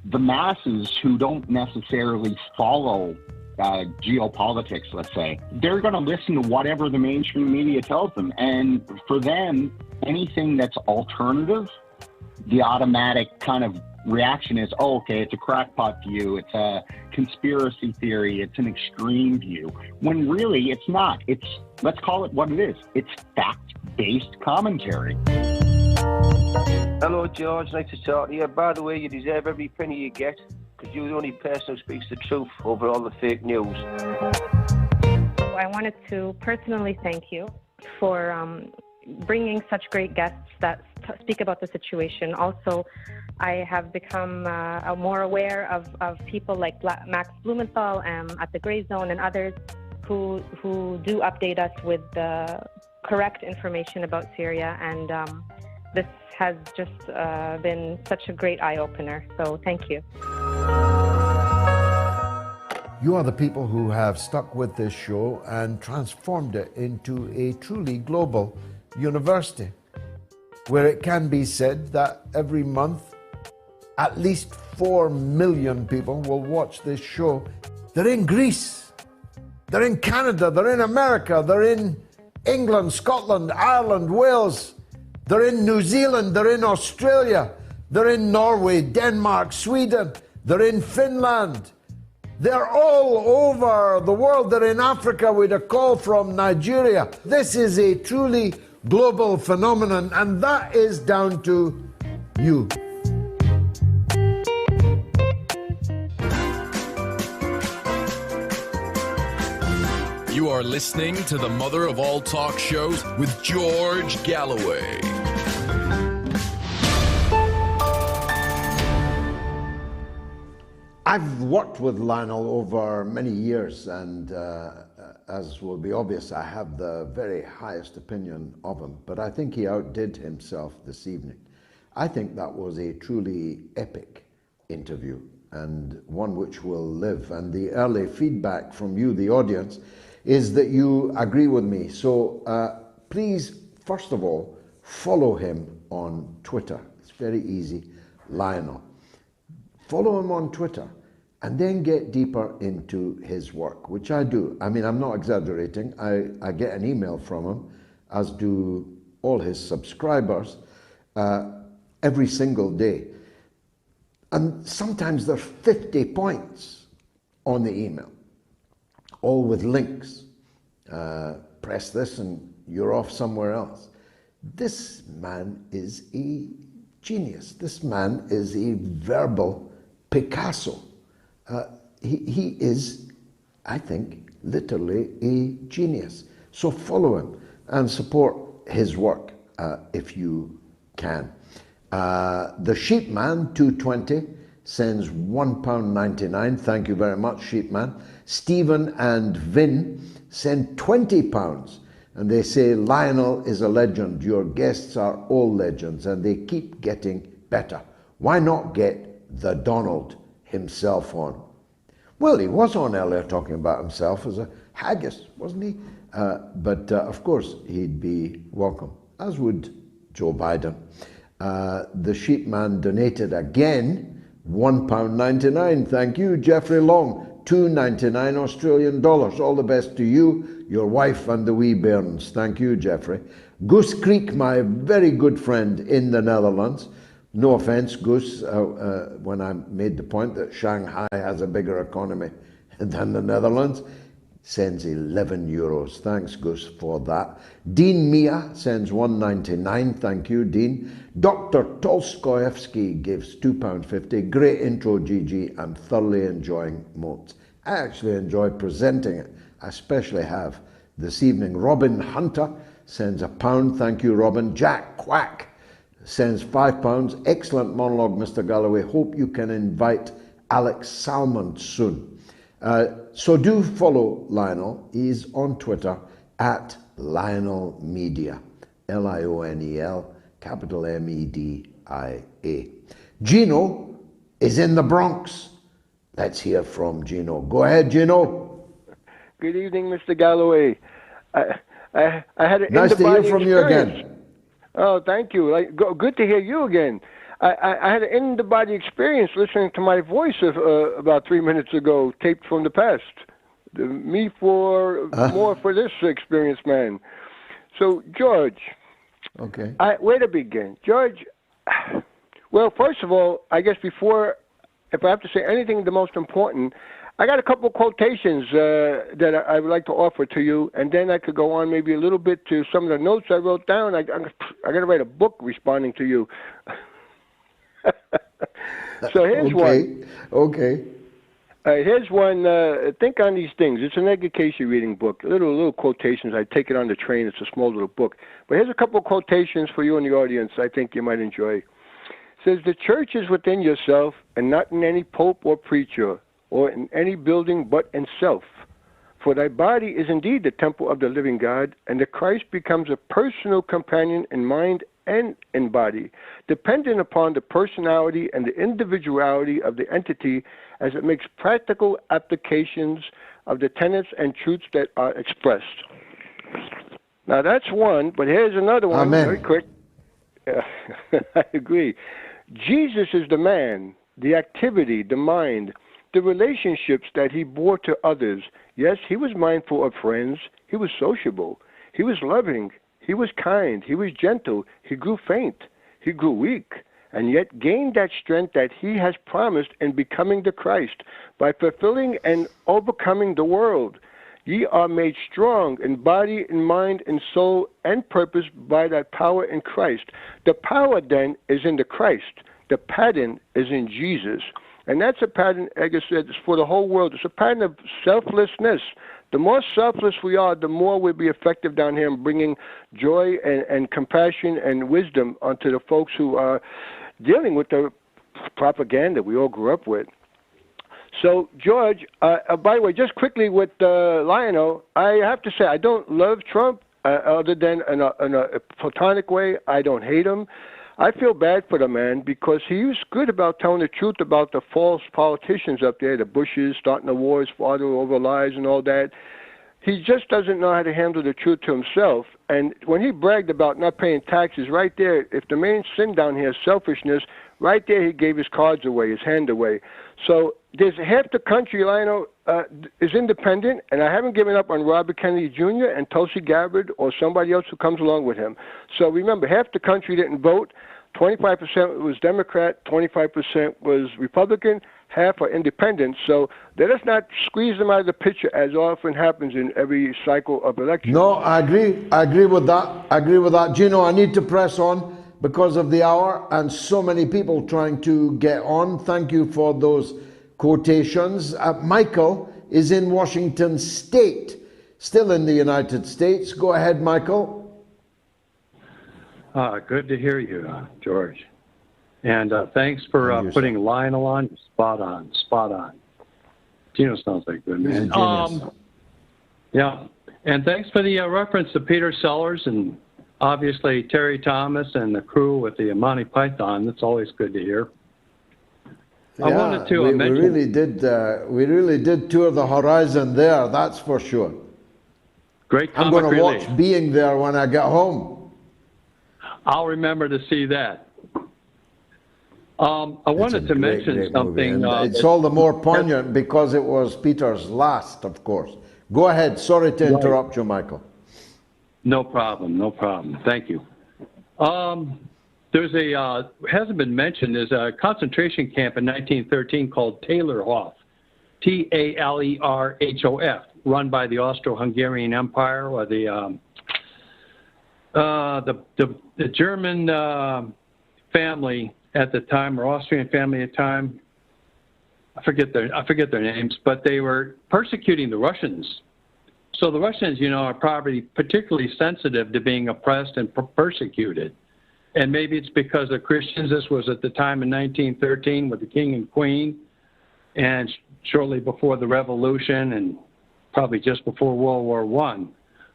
[SPEAKER 14] masses who don't necessarily follow geopolitics, let's say, they're going to listen to whatever the mainstream media tells them. And for them, anything that's alternative, the automatic kind of reaction is, oh, okay, it's a crackpot view, it's a conspiracy theory, it's an extreme view, when really it's not. It's, let's call it what it is. It's fact-based commentary.
[SPEAKER 15] Hello, George. Nice to talk to you. By the way, you deserve every penny you get because you're the only person who speaks the truth over all the fake news.
[SPEAKER 16] I wanted to personally thank you for bringing such great guests that speak about the situation. Also, I have become more aware of people like Max Blumenthal at the Gray Zone and others who do update us with the correct information about Syria, and this has just been such a great eye-opener, so thank you.
[SPEAKER 2] You are the people who have stuck with this show and transformed it into a truly global university, where it can be said that every month at least 4 million people will watch this show. They're in Greece, they're in Canada, they're in America, they're in England, Scotland, Ireland, Wales, they're in New Zealand, they're in Australia, they're in Norway, Denmark, Sweden, they're in Finland. They're all over the world. They're in Africa with a call from Nigeria. This is a truly global phenomenon, and that is down to you.
[SPEAKER 3] You are listening to the mother of all talk shows with George Galloway.
[SPEAKER 2] I've worked with Lionel over many years, and as will be obvious, I have the very highest opinion of him, but I think he outdid himself this evening. I think that was a truly epic interview, and one which will live, and the early feedback from you, the audience, is that you agree with me. So please, first of all, follow him on Twitter. It's very easy, Lionel. Follow him on Twitter and then get deeper into his work, which I do. I mean, I'm not exaggerating. I get an email from him, as do all his subscribers, every single day. And sometimes there's 50 points on the email, all with links. Press this and you're off somewhere else. This man is a genius. This man is a verbal Picasso. He is, I think, literally a genius. So follow him and support his work if you can. The Sheepman 220 sends £1.99. Thank you very much, Sheepman. Stephen and Vin send £20, and they say, Lionel is a legend. Your guests are all legends, and they keep getting better. Why not get the Donald himself on? Well, he was on earlier talking about himself as a haggis, wasn't he? But of course, he'd be welcome, as would Joe Biden. The Sheepman donated again, £1.99. Thank you, Jeffrey Long. $2.99 Australian dollars. All the best to you, your wife, and the wee bairns. Thank you, Jeffrey. Goose Creek, my very good friend in the Netherlands. No offense, Goose, when I made the point that Shanghai has a bigger economy than the Netherlands, sends €11. Thanks, Goose, for that. Dean Mia sends $1.99. Thank you, Dean. Dr. Tolstoyevsky gives £2.50. Great intro, Gigi. I'm thoroughly enjoying Moats. I actually enjoy presenting it. I especially have this evening. Robin Hunter sends £1. Thank you, Robin. Jack Quack sends £5. Excellent monologue, Mr. Galloway. Hope you can invite Alex Salmond soon. So do follow Lionel. He's on Twitter at Lionel Media. Lionel, capital Media. Gino is in the Bronx. Let's hear from Gino. Go ahead, Gino.
[SPEAKER 12] Good evening, Mr. Galloway. I had an
[SPEAKER 2] nice to hear from you
[SPEAKER 12] experience.
[SPEAKER 2] again.
[SPEAKER 12] Oh, thank you. Good to hear you again. I had an in-the-body experience listening to my voice about 3 minutes ago, taped from the past. More for this experience, man. So, George.
[SPEAKER 2] Okay.
[SPEAKER 12] Where to begin? George, well, first of all, I guess if I have to say anything the most important, I got a couple of quotations that I would like to offer to you, and then I could go on maybe a little bit to some of the notes I wrote down. I got to write a book responding to you. So here's one.
[SPEAKER 2] Okay.
[SPEAKER 12] Here's one. Think on these things. It's an education reading book. Little quotations. I take it on the train. It's a small little book. But here's a couple of quotations for you in the audience I think you might enjoy. It says, the church is within yourself and not in any pope or preacher or in any building but in self. For thy body is indeed the temple of the living God, and the Christ becomes a personal companion in mind and in body, dependent upon the personality and the individuality of the entity as it makes practical applications of the tenets and truths that are expressed. Now that's one, but here's another one.
[SPEAKER 2] Amen.
[SPEAKER 12] Very quick. I agree. Jesus is the man, the activity, the mind, the relationships that he bore to others. Yes, he was mindful of friends. He was sociable. He was loving. He was kind. He was gentle. He grew faint. He grew weak, and yet gained that strength that he has promised in becoming the Christ by fulfilling and overcoming the world. Ye are made strong in body, in mind, in soul, and purpose by that power in Christ. The power then is in the Christ. The pattern is in Jesus. And that's a pattern, like I said, it's for the whole world. It's a pattern of selflessness. The more selfless we are, the more we'll be effective down here in bringing joy and compassion and wisdom onto the folks who are dealing with the propaganda we all grew up with. So, George, by the way, just quickly with Lionel, I have to say I don't love Trump other than in a platonic way. I don't hate him. I feel bad for the man because he was good about telling the truth about the false politicians up there, the Bushes, starting the wars, fought over lies and all that. He just doesn't know how to handle the truth to himself. And when he bragged about not paying taxes, right there, if the main sin down here is selfishness, right there he gave his cards away, his hand away. So there's half the country, Lionel, is independent, and I haven't given up on Robert Kennedy Jr. and Tulsi Gabbard or somebody else who comes along with him. So remember, half the country didn't vote. 25% was Democrat, 25% was Republican, half are independent. So let us not squeeze them out of the picture as often happens in every cycle of elections.
[SPEAKER 2] No, I agree with that. Gino, I need to press on because of the hour and so many people trying to get on. Thank you for those quotations. Michael is in Washington State, still in the United States. Go ahead, Michael.
[SPEAKER 17] Good to hear you, George. And thanks for putting Lionel on. Spot on. Gino sounds like a good man. Yeah. And thanks for the reference to Peter Sellers and obviously Terry Thomas and the crew with the Monty Python. That's always good to hear.
[SPEAKER 2] Yeah, I wanted to mention we really did tour the horizon there, that's for sure.
[SPEAKER 17] Great comic
[SPEAKER 2] I'm going to
[SPEAKER 17] relief.
[SPEAKER 2] watch Being There when I get home.
[SPEAKER 17] I'll remember to see that. I wanted to mention something.
[SPEAKER 2] It's all the more poignant because it was Peter's last, of course. Go ahead. Sorry to interrupt you, Michael.
[SPEAKER 17] No problem. Thank you. There's hasn't been mentioned, there's a concentration camp in 1913 called Taylorhof, Talerhof, run by the Austro-Hungarian Empire or the German family at the time, or Austrian family at the time. I forget their names, but they were persecuting the Russians. So the Russians, are probably particularly sensitive to being oppressed and persecuted. And maybe it's because of Christians. This was at the time in 1913 with the king and queen, and shortly before the revolution, and probably just before World War I.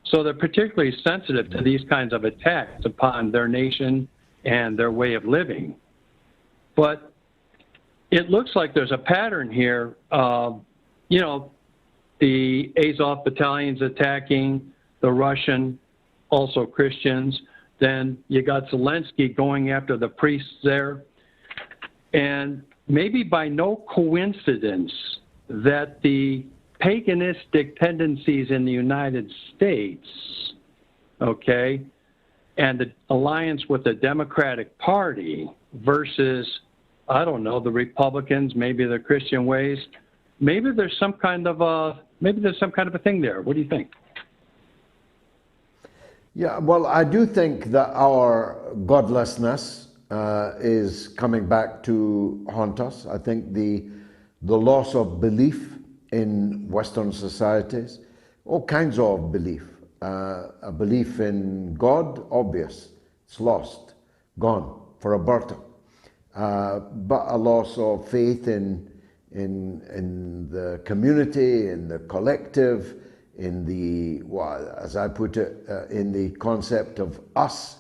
[SPEAKER 17] So they're particularly sensitive to these kinds of attacks upon their nation and their way of living. But it looks like there's a pattern here. You know, the Azov battalions attacking the Russian, also Christians. Then you got Zelensky going after the priests there. And maybe by no coincidence that the paganistic tendencies in the United States, okay, and the alliance with the Democratic Party versus, I don't know, the Republicans, maybe the Christian ways, maybe there's some kind of a thing there. What do you think?
[SPEAKER 2] Yeah, well, I do think that our godlessness is coming back to haunt us. I think the loss of belief in Western societies, all kinds of belief. A belief in God, obvious, it's lost, gone, for Alberta. But a loss of faith in the community, in the collective, in the, well, as I put it, in the concept of us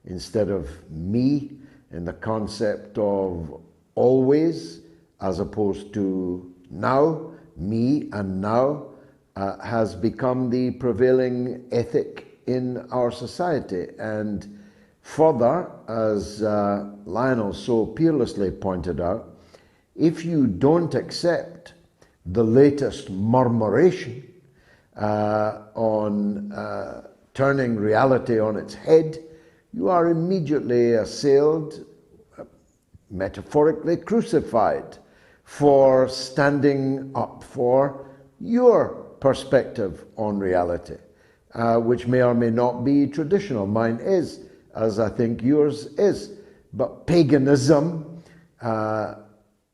[SPEAKER 2] instead of me, in the concept of always as opposed to now, me and now, has become the prevailing ethic in our society. And further, as Lionel so peerlessly pointed out, if you don't accept the latest murmuration on turning reality on its head, you are immediately assailed, metaphorically crucified, for standing up for your perspective on reality, which may or may not be traditional. Mine is, as I think yours is. But paganism and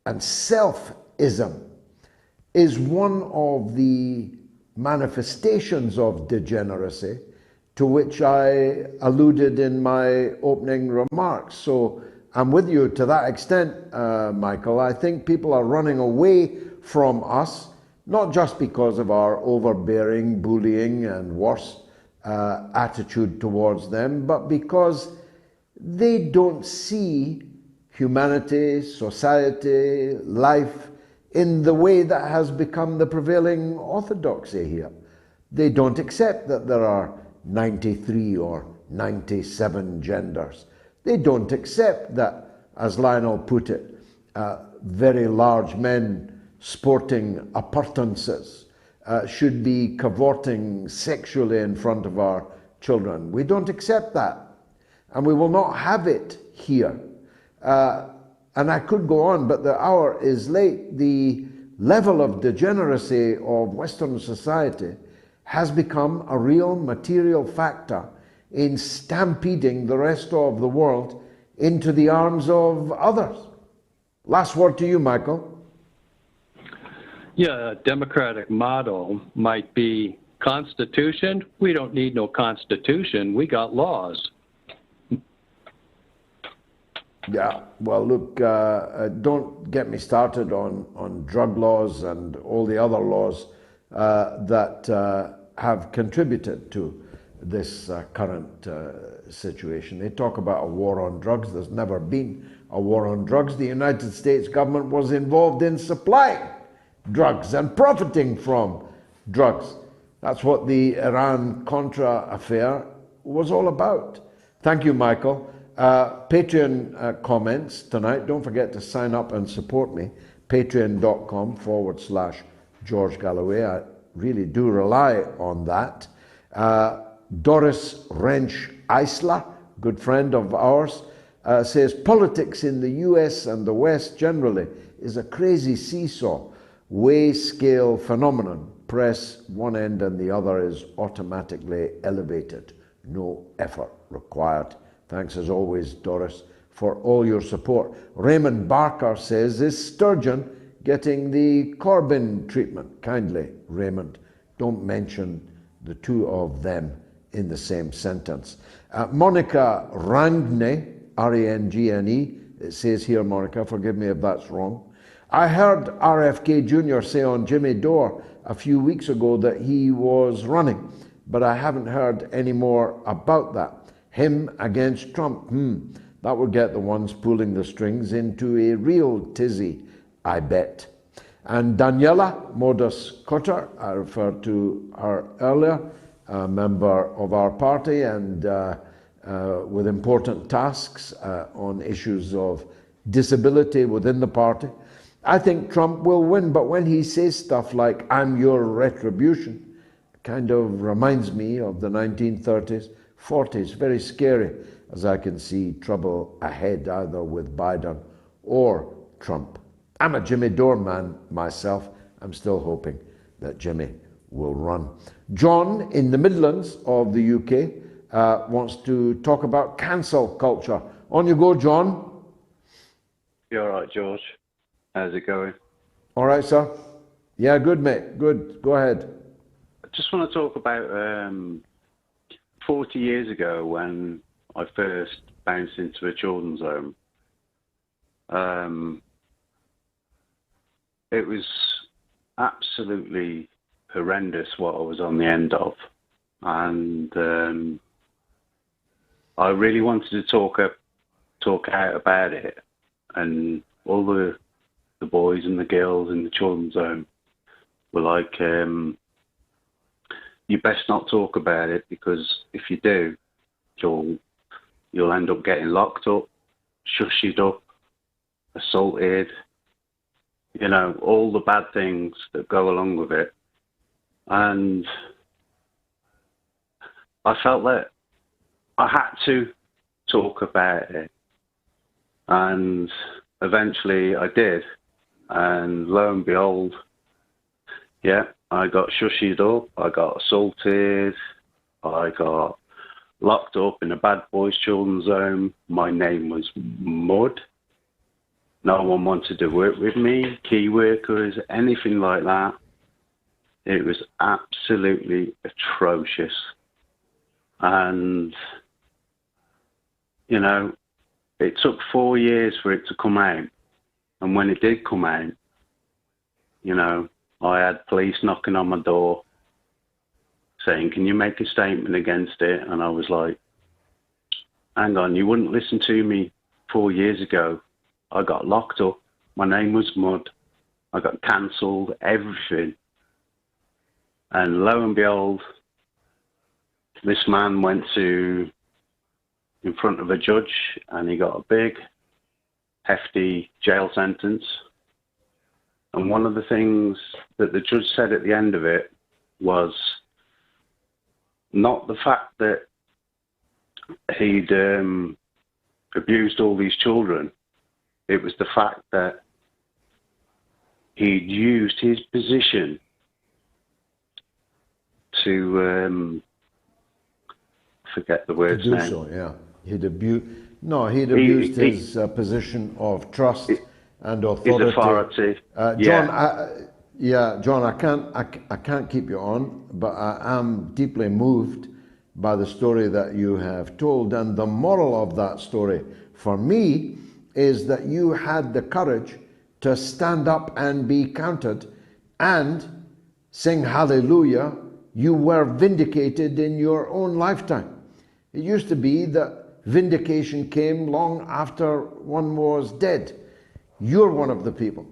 [SPEAKER 2] selfism is one of the manifestations of degeneracy to which I alluded in my opening remarks. So I'm with you to that extent, Michael. I think people are running away from us, not just because of our overbearing, bullying, and worse attitude towards them, but because they don't see humanity, society, life in the way that has become the prevailing orthodoxy here. They don't accept that there are 93 or 97 genders. They don't accept that, as Lionel put it, very large men sporting appurtenances should be cavorting sexually in front of our children. We don't accept that, and we will not have it here. And I could go on, but the hour is late. The level of degeneracy of Western society has become a real material factor in stampeding the rest of the world into the arms of others. Last word to you, Michael.
[SPEAKER 17] Yeah, a democratic model might be Constitution. We don't need no Constitution. We got laws.
[SPEAKER 2] Yeah, well, look, don't get me started on drug laws and all the other laws that have contributed to this current situation. They talk about a war on drugs. There's never been a war on drugs. The United States government was involved in supplying drugs and profiting from drugs. That's what the Iran-Contra affair was all about. Thank you, Michael. Patreon comments tonight. Don't forget to sign up and support me. Patreon.com/George Galloway. I really do rely on that. Doris Wrench Eisler, good friend of ours, says politics in the US and the West generally is a crazy seesaw, weigh-scale phenomenon. Press one end and the other is automatically elevated. No effort required. Thanks as always, Doris, for all your support. Raymond Barker says, is Sturgeon getting the Corbyn treatment? Kindly, Raymond, don't mention the two of them in the same sentence. Monica Rangne, R-A-N-G-N-E, it says here, Monica, forgive me if that's wrong. I heard RFK Jr. say on Jimmy Dore a few weeks ago that he was running. but I haven't heard any more about that. Him against Trump, that would get the ones pulling the strings into a real tizzy, I bet. And Daniela Modus Cotter, I referred to her earlier, a member of our party and with important tasks on issues of disability within the party. I think Trump will win, but when he says stuff like, I'm your retribution, kind of reminds me of the 1930s, 40s, very scary, as I can see trouble ahead either with Biden or Trump. I'm a Jimmy Dore man myself. I'm still hoping that Jimmy will run. John in the Midlands of the UK wants to talk about cancel culture. On you go, John.
[SPEAKER 18] You all right, George? How's it going?
[SPEAKER 2] All right, sir. Yeah, good, mate. Good. Go ahead.
[SPEAKER 18] I just want to talk about 40 years ago when I first bounced into a children's home. It was absolutely horrendous what I was on the end of. And I really wanted to talk out about it. And all the boys and the girls in the children's home were like, you best not talk about it, because if you do, you'll end up getting locked up, shushed up, assaulted, you know, all the bad things that go along with it. And I felt that I had to talk about it. And eventually I did. And lo and behold, yeah, I got shushed up, I got assaulted, I got locked up in a bad boys children's home. My name was Mud. No one wanted to work with me, key workers, anything like that. It was absolutely atrocious. And, you know, it took 4 years for it to come out. And when it did come out, you know, I had police knocking on my door saying, can you make a statement against it? And I was like, hang on, you wouldn't listen to me 4 years ago. I got locked up. My name was Mud. I got cancelled, everything. And lo and behold, this man went in front of a judge and he got a big, hefty jail sentence. And one of the things that the judge said at the end of it was not the fact that he'd abused all these children. It was the fact that he'd used his position to forget the words now.
[SPEAKER 2] So, yeah. He'd abused his position of trust and authority.
[SPEAKER 18] His authority.
[SPEAKER 2] John, I can't keep you on, but I am deeply moved by the story that you have told. And the moral of that story for me is that you had the courage to stand up and be counted and sing hallelujah. You were vindicated in your own lifetime. It used to be that vindication came long after one was dead. You're one of the people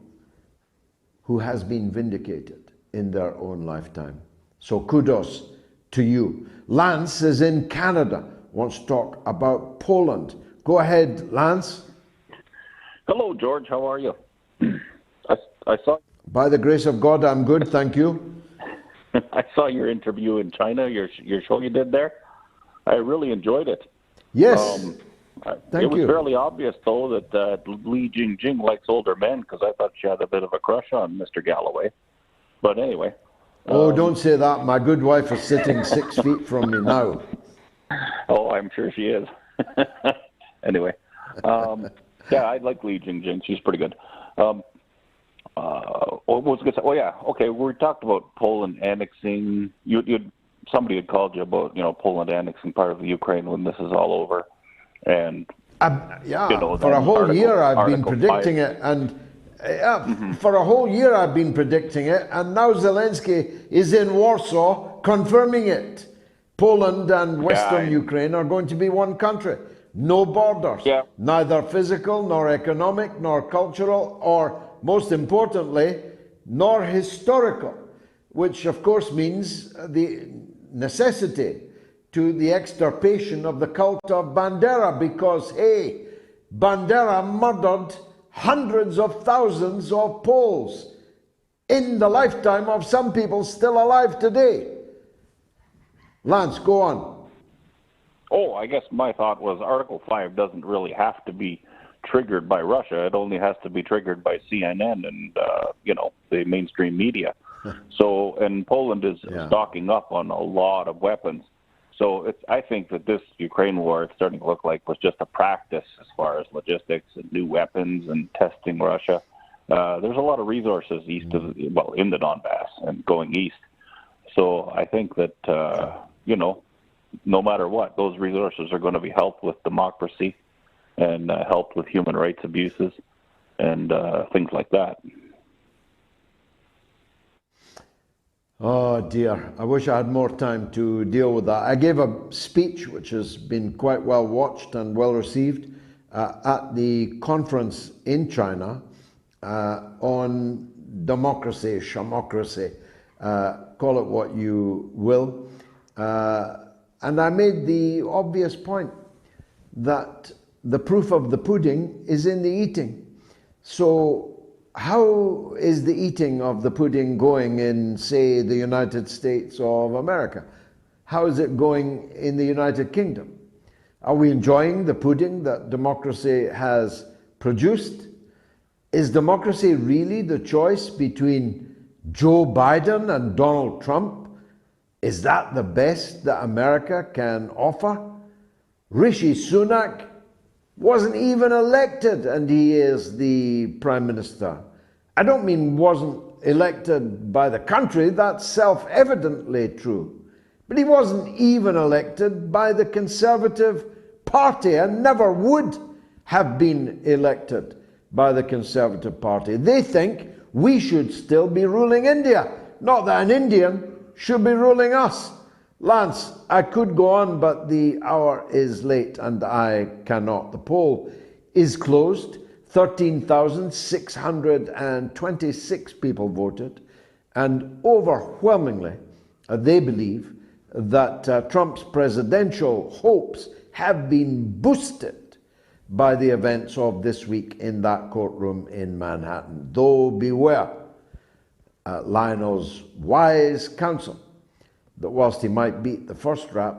[SPEAKER 2] who has been vindicated in their own lifetime. So kudos to you. Lance is in Canada, wants to talk about Poland. Go ahead, Lance.
[SPEAKER 19] Hello, George. How are you? I saw.
[SPEAKER 2] By the grace of God, I'm good, thank you.
[SPEAKER 19] I saw your interview in China, your show you did there. I really enjoyed it.
[SPEAKER 2] Yes. Thank
[SPEAKER 19] you. It was
[SPEAKER 2] you.
[SPEAKER 19] fairly obvious, though, that Li Jingjing likes older men, because I thought she had a bit of a crush on Mr. Galloway. But anyway.
[SPEAKER 2] Oh, don't say that. My good wife is sitting 6 feet from me now.
[SPEAKER 19] Oh, I'm sure she is. Anyway. Yeah, I like Li Jingjing. She's pretty good. What was I going to say? Oh, yeah. Okay, we talked about Poland annexing. Somebody had called you about, Poland annexing part of the Ukraine when this is all over. And
[SPEAKER 2] for a whole year I've been predicting it, and for a whole year I've been predicting it, and now Zelensky is in Warsaw confirming it. Poland and Western Ukraine are going to be one country. No borders, neither physical, nor economic, nor cultural, or most importantly, nor historical, which of course means the necessity to the extirpation of the cult of Bandera, because, hey, Bandera murdered hundreds of thousands of Poles in the lifetime of some people still alive today. Lance, go on.
[SPEAKER 19] Oh, I guess my thought was Article 5 doesn't really have to be triggered by Russia. It only has to be triggered by CNN and, the mainstream media. So, and Poland is stocking up on a lot of weapons. So I think that this Ukraine war, it's starting to look like, was just a practice as far as logistics and new weapons and testing Russia. There's a lot of resources in the Donbass and going east. So I think that, no matter what, those resources are going to be helped with democracy and helped with human rights abuses and things like that.
[SPEAKER 2] Oh dear, I wish I had more time to deal with that. I gave a speech which has been quite well watched and well received at the conference in China on democracy, shamocracy, call it what you will. And I made the obvious point that the proof of the pudding is in the eating. So how is the eating of the pudding going in, say, the United States of America? How is it going in the United Kingdom? Are we enjoying the pudding that democracy has produced? Is democracy really the choice between Joe Biden and Donald Trump? Is that the best that America can offer? Rishi Sunak wasn't even elected and he is the Prime Minister. I don't mean wasn't elected by the country, that's self-evidently true. But he wasn't even elected by the Conservative Party and never would have been elected by the Conservative Party. They think we should still be ruling India, not that an Indian should be ruling us. Lance, I could go on, but the hour is late and I cannot. The poll is closed. 13,626 people voted, and overwhelmingly they believe that Trump's presidential hopes have been boosted by the events of this week in that courtroom in Manhattan. Though beware, Lionel's wise counsel, that whilst he might beat the first rap,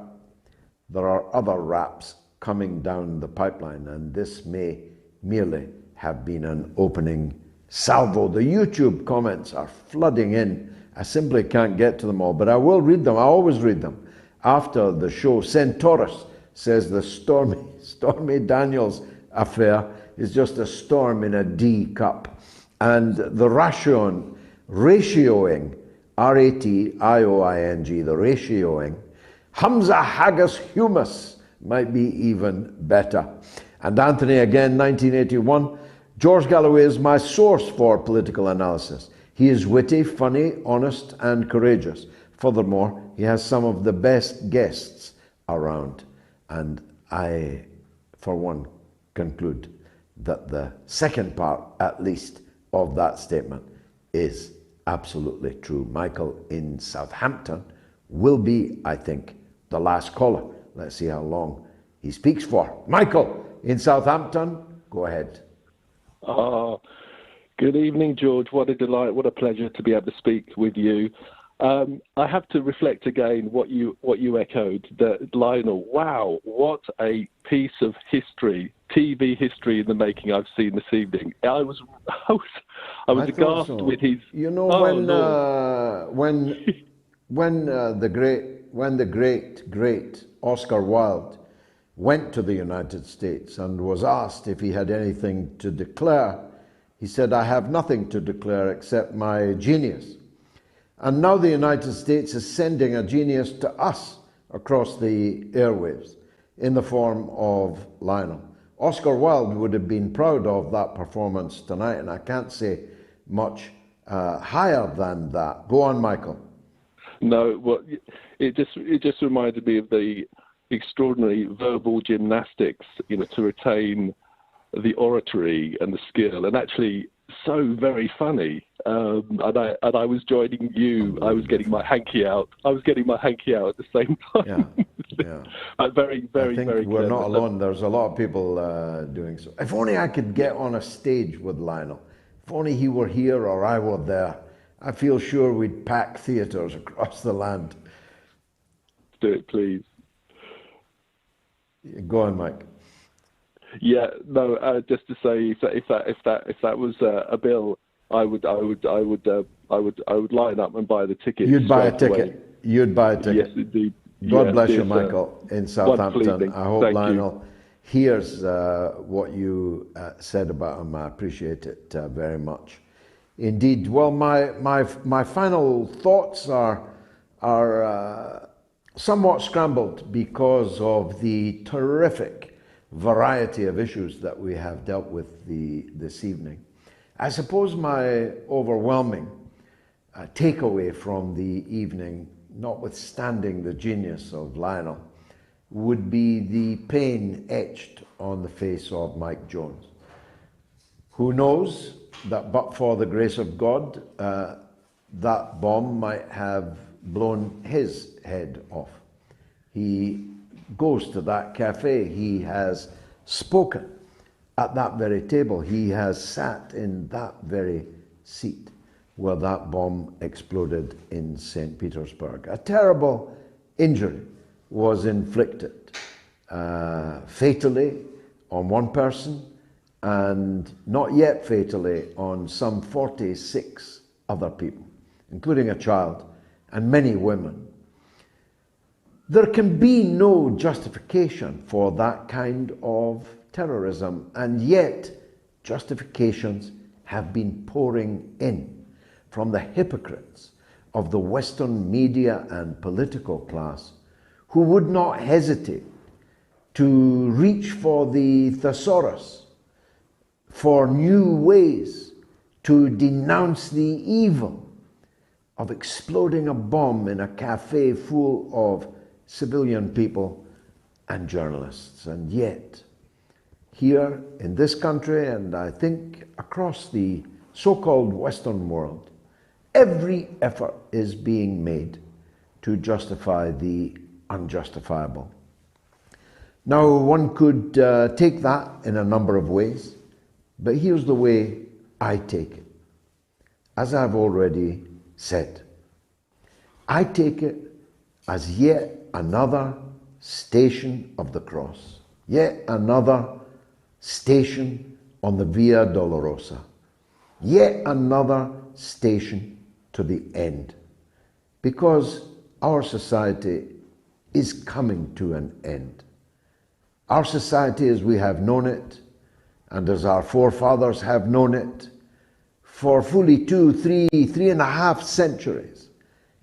[SPEAKER 2] there are other raps coming down the pipeline, and this may merely have been an opening salvo. The YouTube comments are flooding in. I simply can't get to them all, but I will read them. I always read them after the show. Centaurus says the Stormy Daniels affair is just a storm in a D cup. And the ratioing, R-A-T-I-O-I-N-G, the ratioing, Hamza Haggis humus might be even better. And Anthony again, 1981, George Galloway is my source for political analysis. He is witty, funny, honest, and courageous. Furthermore, he has some of the best guests around. And I, for one, conclude that the second part, at least, of that statement is absolutely true. Michael in Southampton will be, I think, the last caller. Let's see how long he speaks for. Michael in Southampton, go ahead.
[SPEAKER 20] Good evening, George. What a delight, what a pleasure to be able to speak with you. I have to reflect again what you echoed, that Lionel, wow, what a piece of history, TV history in the making I've seen this evening. I was aghast with his.
[SPEAKER 2] You know, when the great Oscar Wilde went to the United States and was asked if he had anything to declare, he said, "I have nothing to declare except my genius." And now the United States is sending a genius to us across the airwaves in the form of Lionel. Oscar Wilde would have been proud of that performance tonight, and I can't say much higher than that. Go on, Michael.
[SPEAKER 20] No, well, it just reminded me of the extraordinary verbal gymnastics, to retain the oratory and the skill, and actually so very funny. And I was joining you. I was getting my hanky out. at the same time. Yeah. Very, very,
[SPEAKER 2] I think
[SPEAKER 20] very.
[SPEAKER 2] we're
[SPEAKER 20] clever.
[SPEAKER 2] not alone. There's a lot of people doing so. If only I could get on a stage with Lionel. If only he were here or I were there. I feel sure we'd pack theatres across the land.
[SPEAKER 20] Do it, please.
[SPEAKER 2] Go on, Mike.
[SPEAKER 20] Yeah, no. Just to say, if that was a bill, I would line up and buy the ticket.
[SPEAKER 2] You'd buy a ticket.
[SPEAKER 20] Away.
[SPEAKER 2] You'd buy a ticket.
[SPEAKER 20] Yes, indeed.
[SPEAKER 2] God
[SPEAKER 20] Yeah,
[SPEAKER 2] bless you,
[SPEAKER 20] yes,
[SPEAKER 2] Michael, in Southampton. I hope
[SPEAKER 20] Thank
[SPEAKER 2] Lionel hears what you said about him. I appreciate it very much. Indeed. Well, my final thoughts are somewhat scrambled because of the terrific variety of issues that we have dealt with this evening. I suppose my overwhelming takeaway from the evening, notwithstanding the genius of Lionel, would be the pain etched on the face of Mike Jones. Who knows that but for the grace of God, that bomb might have blown his head off. He goes to that cafe. He has spoken at that very table. He has sat in that very seat where that bomb exploded in St. Petersburg. A terrible injury was inflicted fatally on one person and not yet fatally on some 46 other people, including a child and many women. There can be no justification for that kind of terrorism, and yet justifications have been pouring in from the hypocrites of the Western media and political class, who would not hesitate to reach for the thesaurus, for new ways to denounce the evil of exploding a bomb in a cafe full of civilian people and journalists. And yet, here in this country, and I think across the so-called Western world, every effort is being made to justify the unjustifiable. Now, one could take that in a number of ways, but here's the way I take it. As I've already said, I take it as yet another station of the cross, yet another station on the Via Dolorosa, yet another station to the end, because our society is coming to an end. Our society as we have known it, and as our forefathers have known it, for fully 3.5 centuries,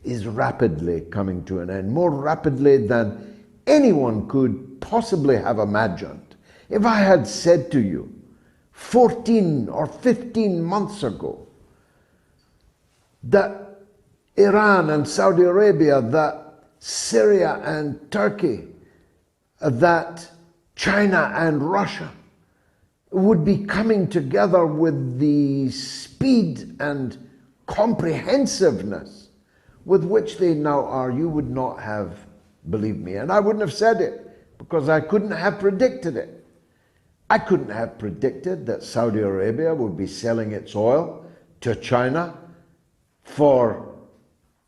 [SPEAKER 2] is rapidly coming to an end, more rapidly than anyone could possibly have imagined. If I had said to you 14 or 15 months ago that Iran and Saudi Arabia, that Syria and Turkey, that China and Russia would be coming together with the speed and comprehensiveness with which they now are, you would not have believed me. And I wouldn't have said it because I couldn't have predicted it. I couldn't have predicted that Saudi Arabia would be selling its oil to China for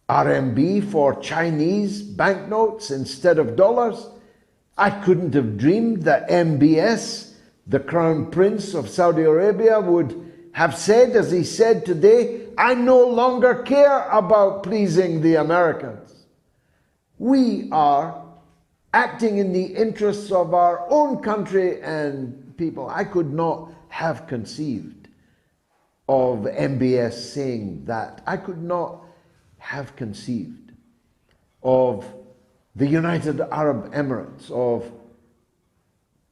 [SPEAKER 2] RMB, for Chinese banknotes instead of dollars. I couldn't have dreamed that MBS, the Crown Prince of Saudi Arabia, would have said, as he said today, I no longer care about pleasing the Americans. We are acting in the interests of our own country and people. I could not have conceived of MBS saying that. I could not have conceived of the United Arab Emirates, of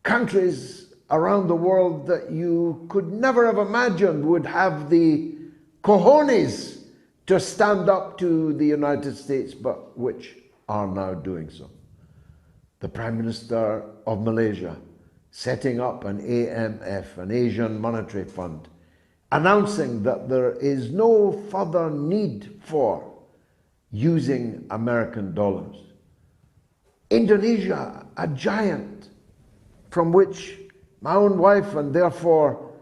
[SPEAKER 2] countries around the world that you could never have imagined would have the cojones to stand up to the United States, but which are now doing so. The Prime Minister of Malaysia setting up an AMF, an Asian Monetary Fund, announcing that there is no further need for using American dollars. Indonesia, a giant from which my own wife and therefore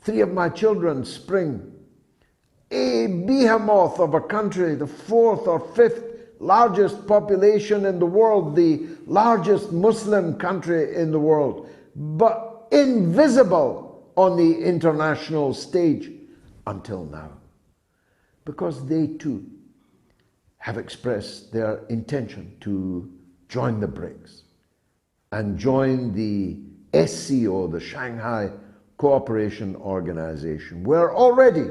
[SPEAKER 2] 3 of my children spring. A behemoth of a country, the 4th or 5th largest population in the world, the largest Muslim country in the world, but invisible on the international stage until now. Because they too have expressed their intention to join the BRICS and join the SCO, the Shanghai Cooperation Organization, where already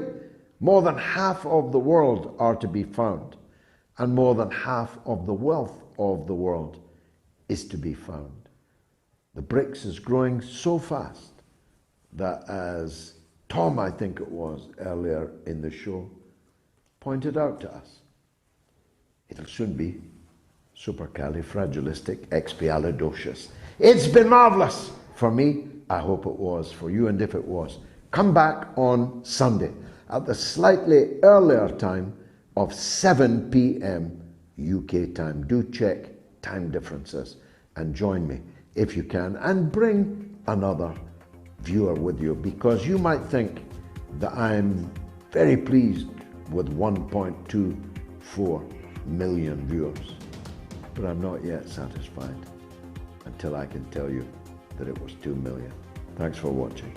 [SPEAKER 2] more than half of the world are to be found, and more than half of the wealth of the world is to be found. The BRICS is growing so fast that, as Tom, I think it was, earlier in the show, pointed out to us, it'll soon be supercalifragilisticexpialidocious. It's been marvelous for me. I hope it was for you, and if it was, come back on Sunday at the slightly earlier time of 7 p.m. UK time. Do check time differences and join me if you can, and bring another viewer with you, because you might think that I'm very pleased with 1.24 million viewers, but I'm not yet satisfied until I can tell you that it was 2 million. Thanks for watching.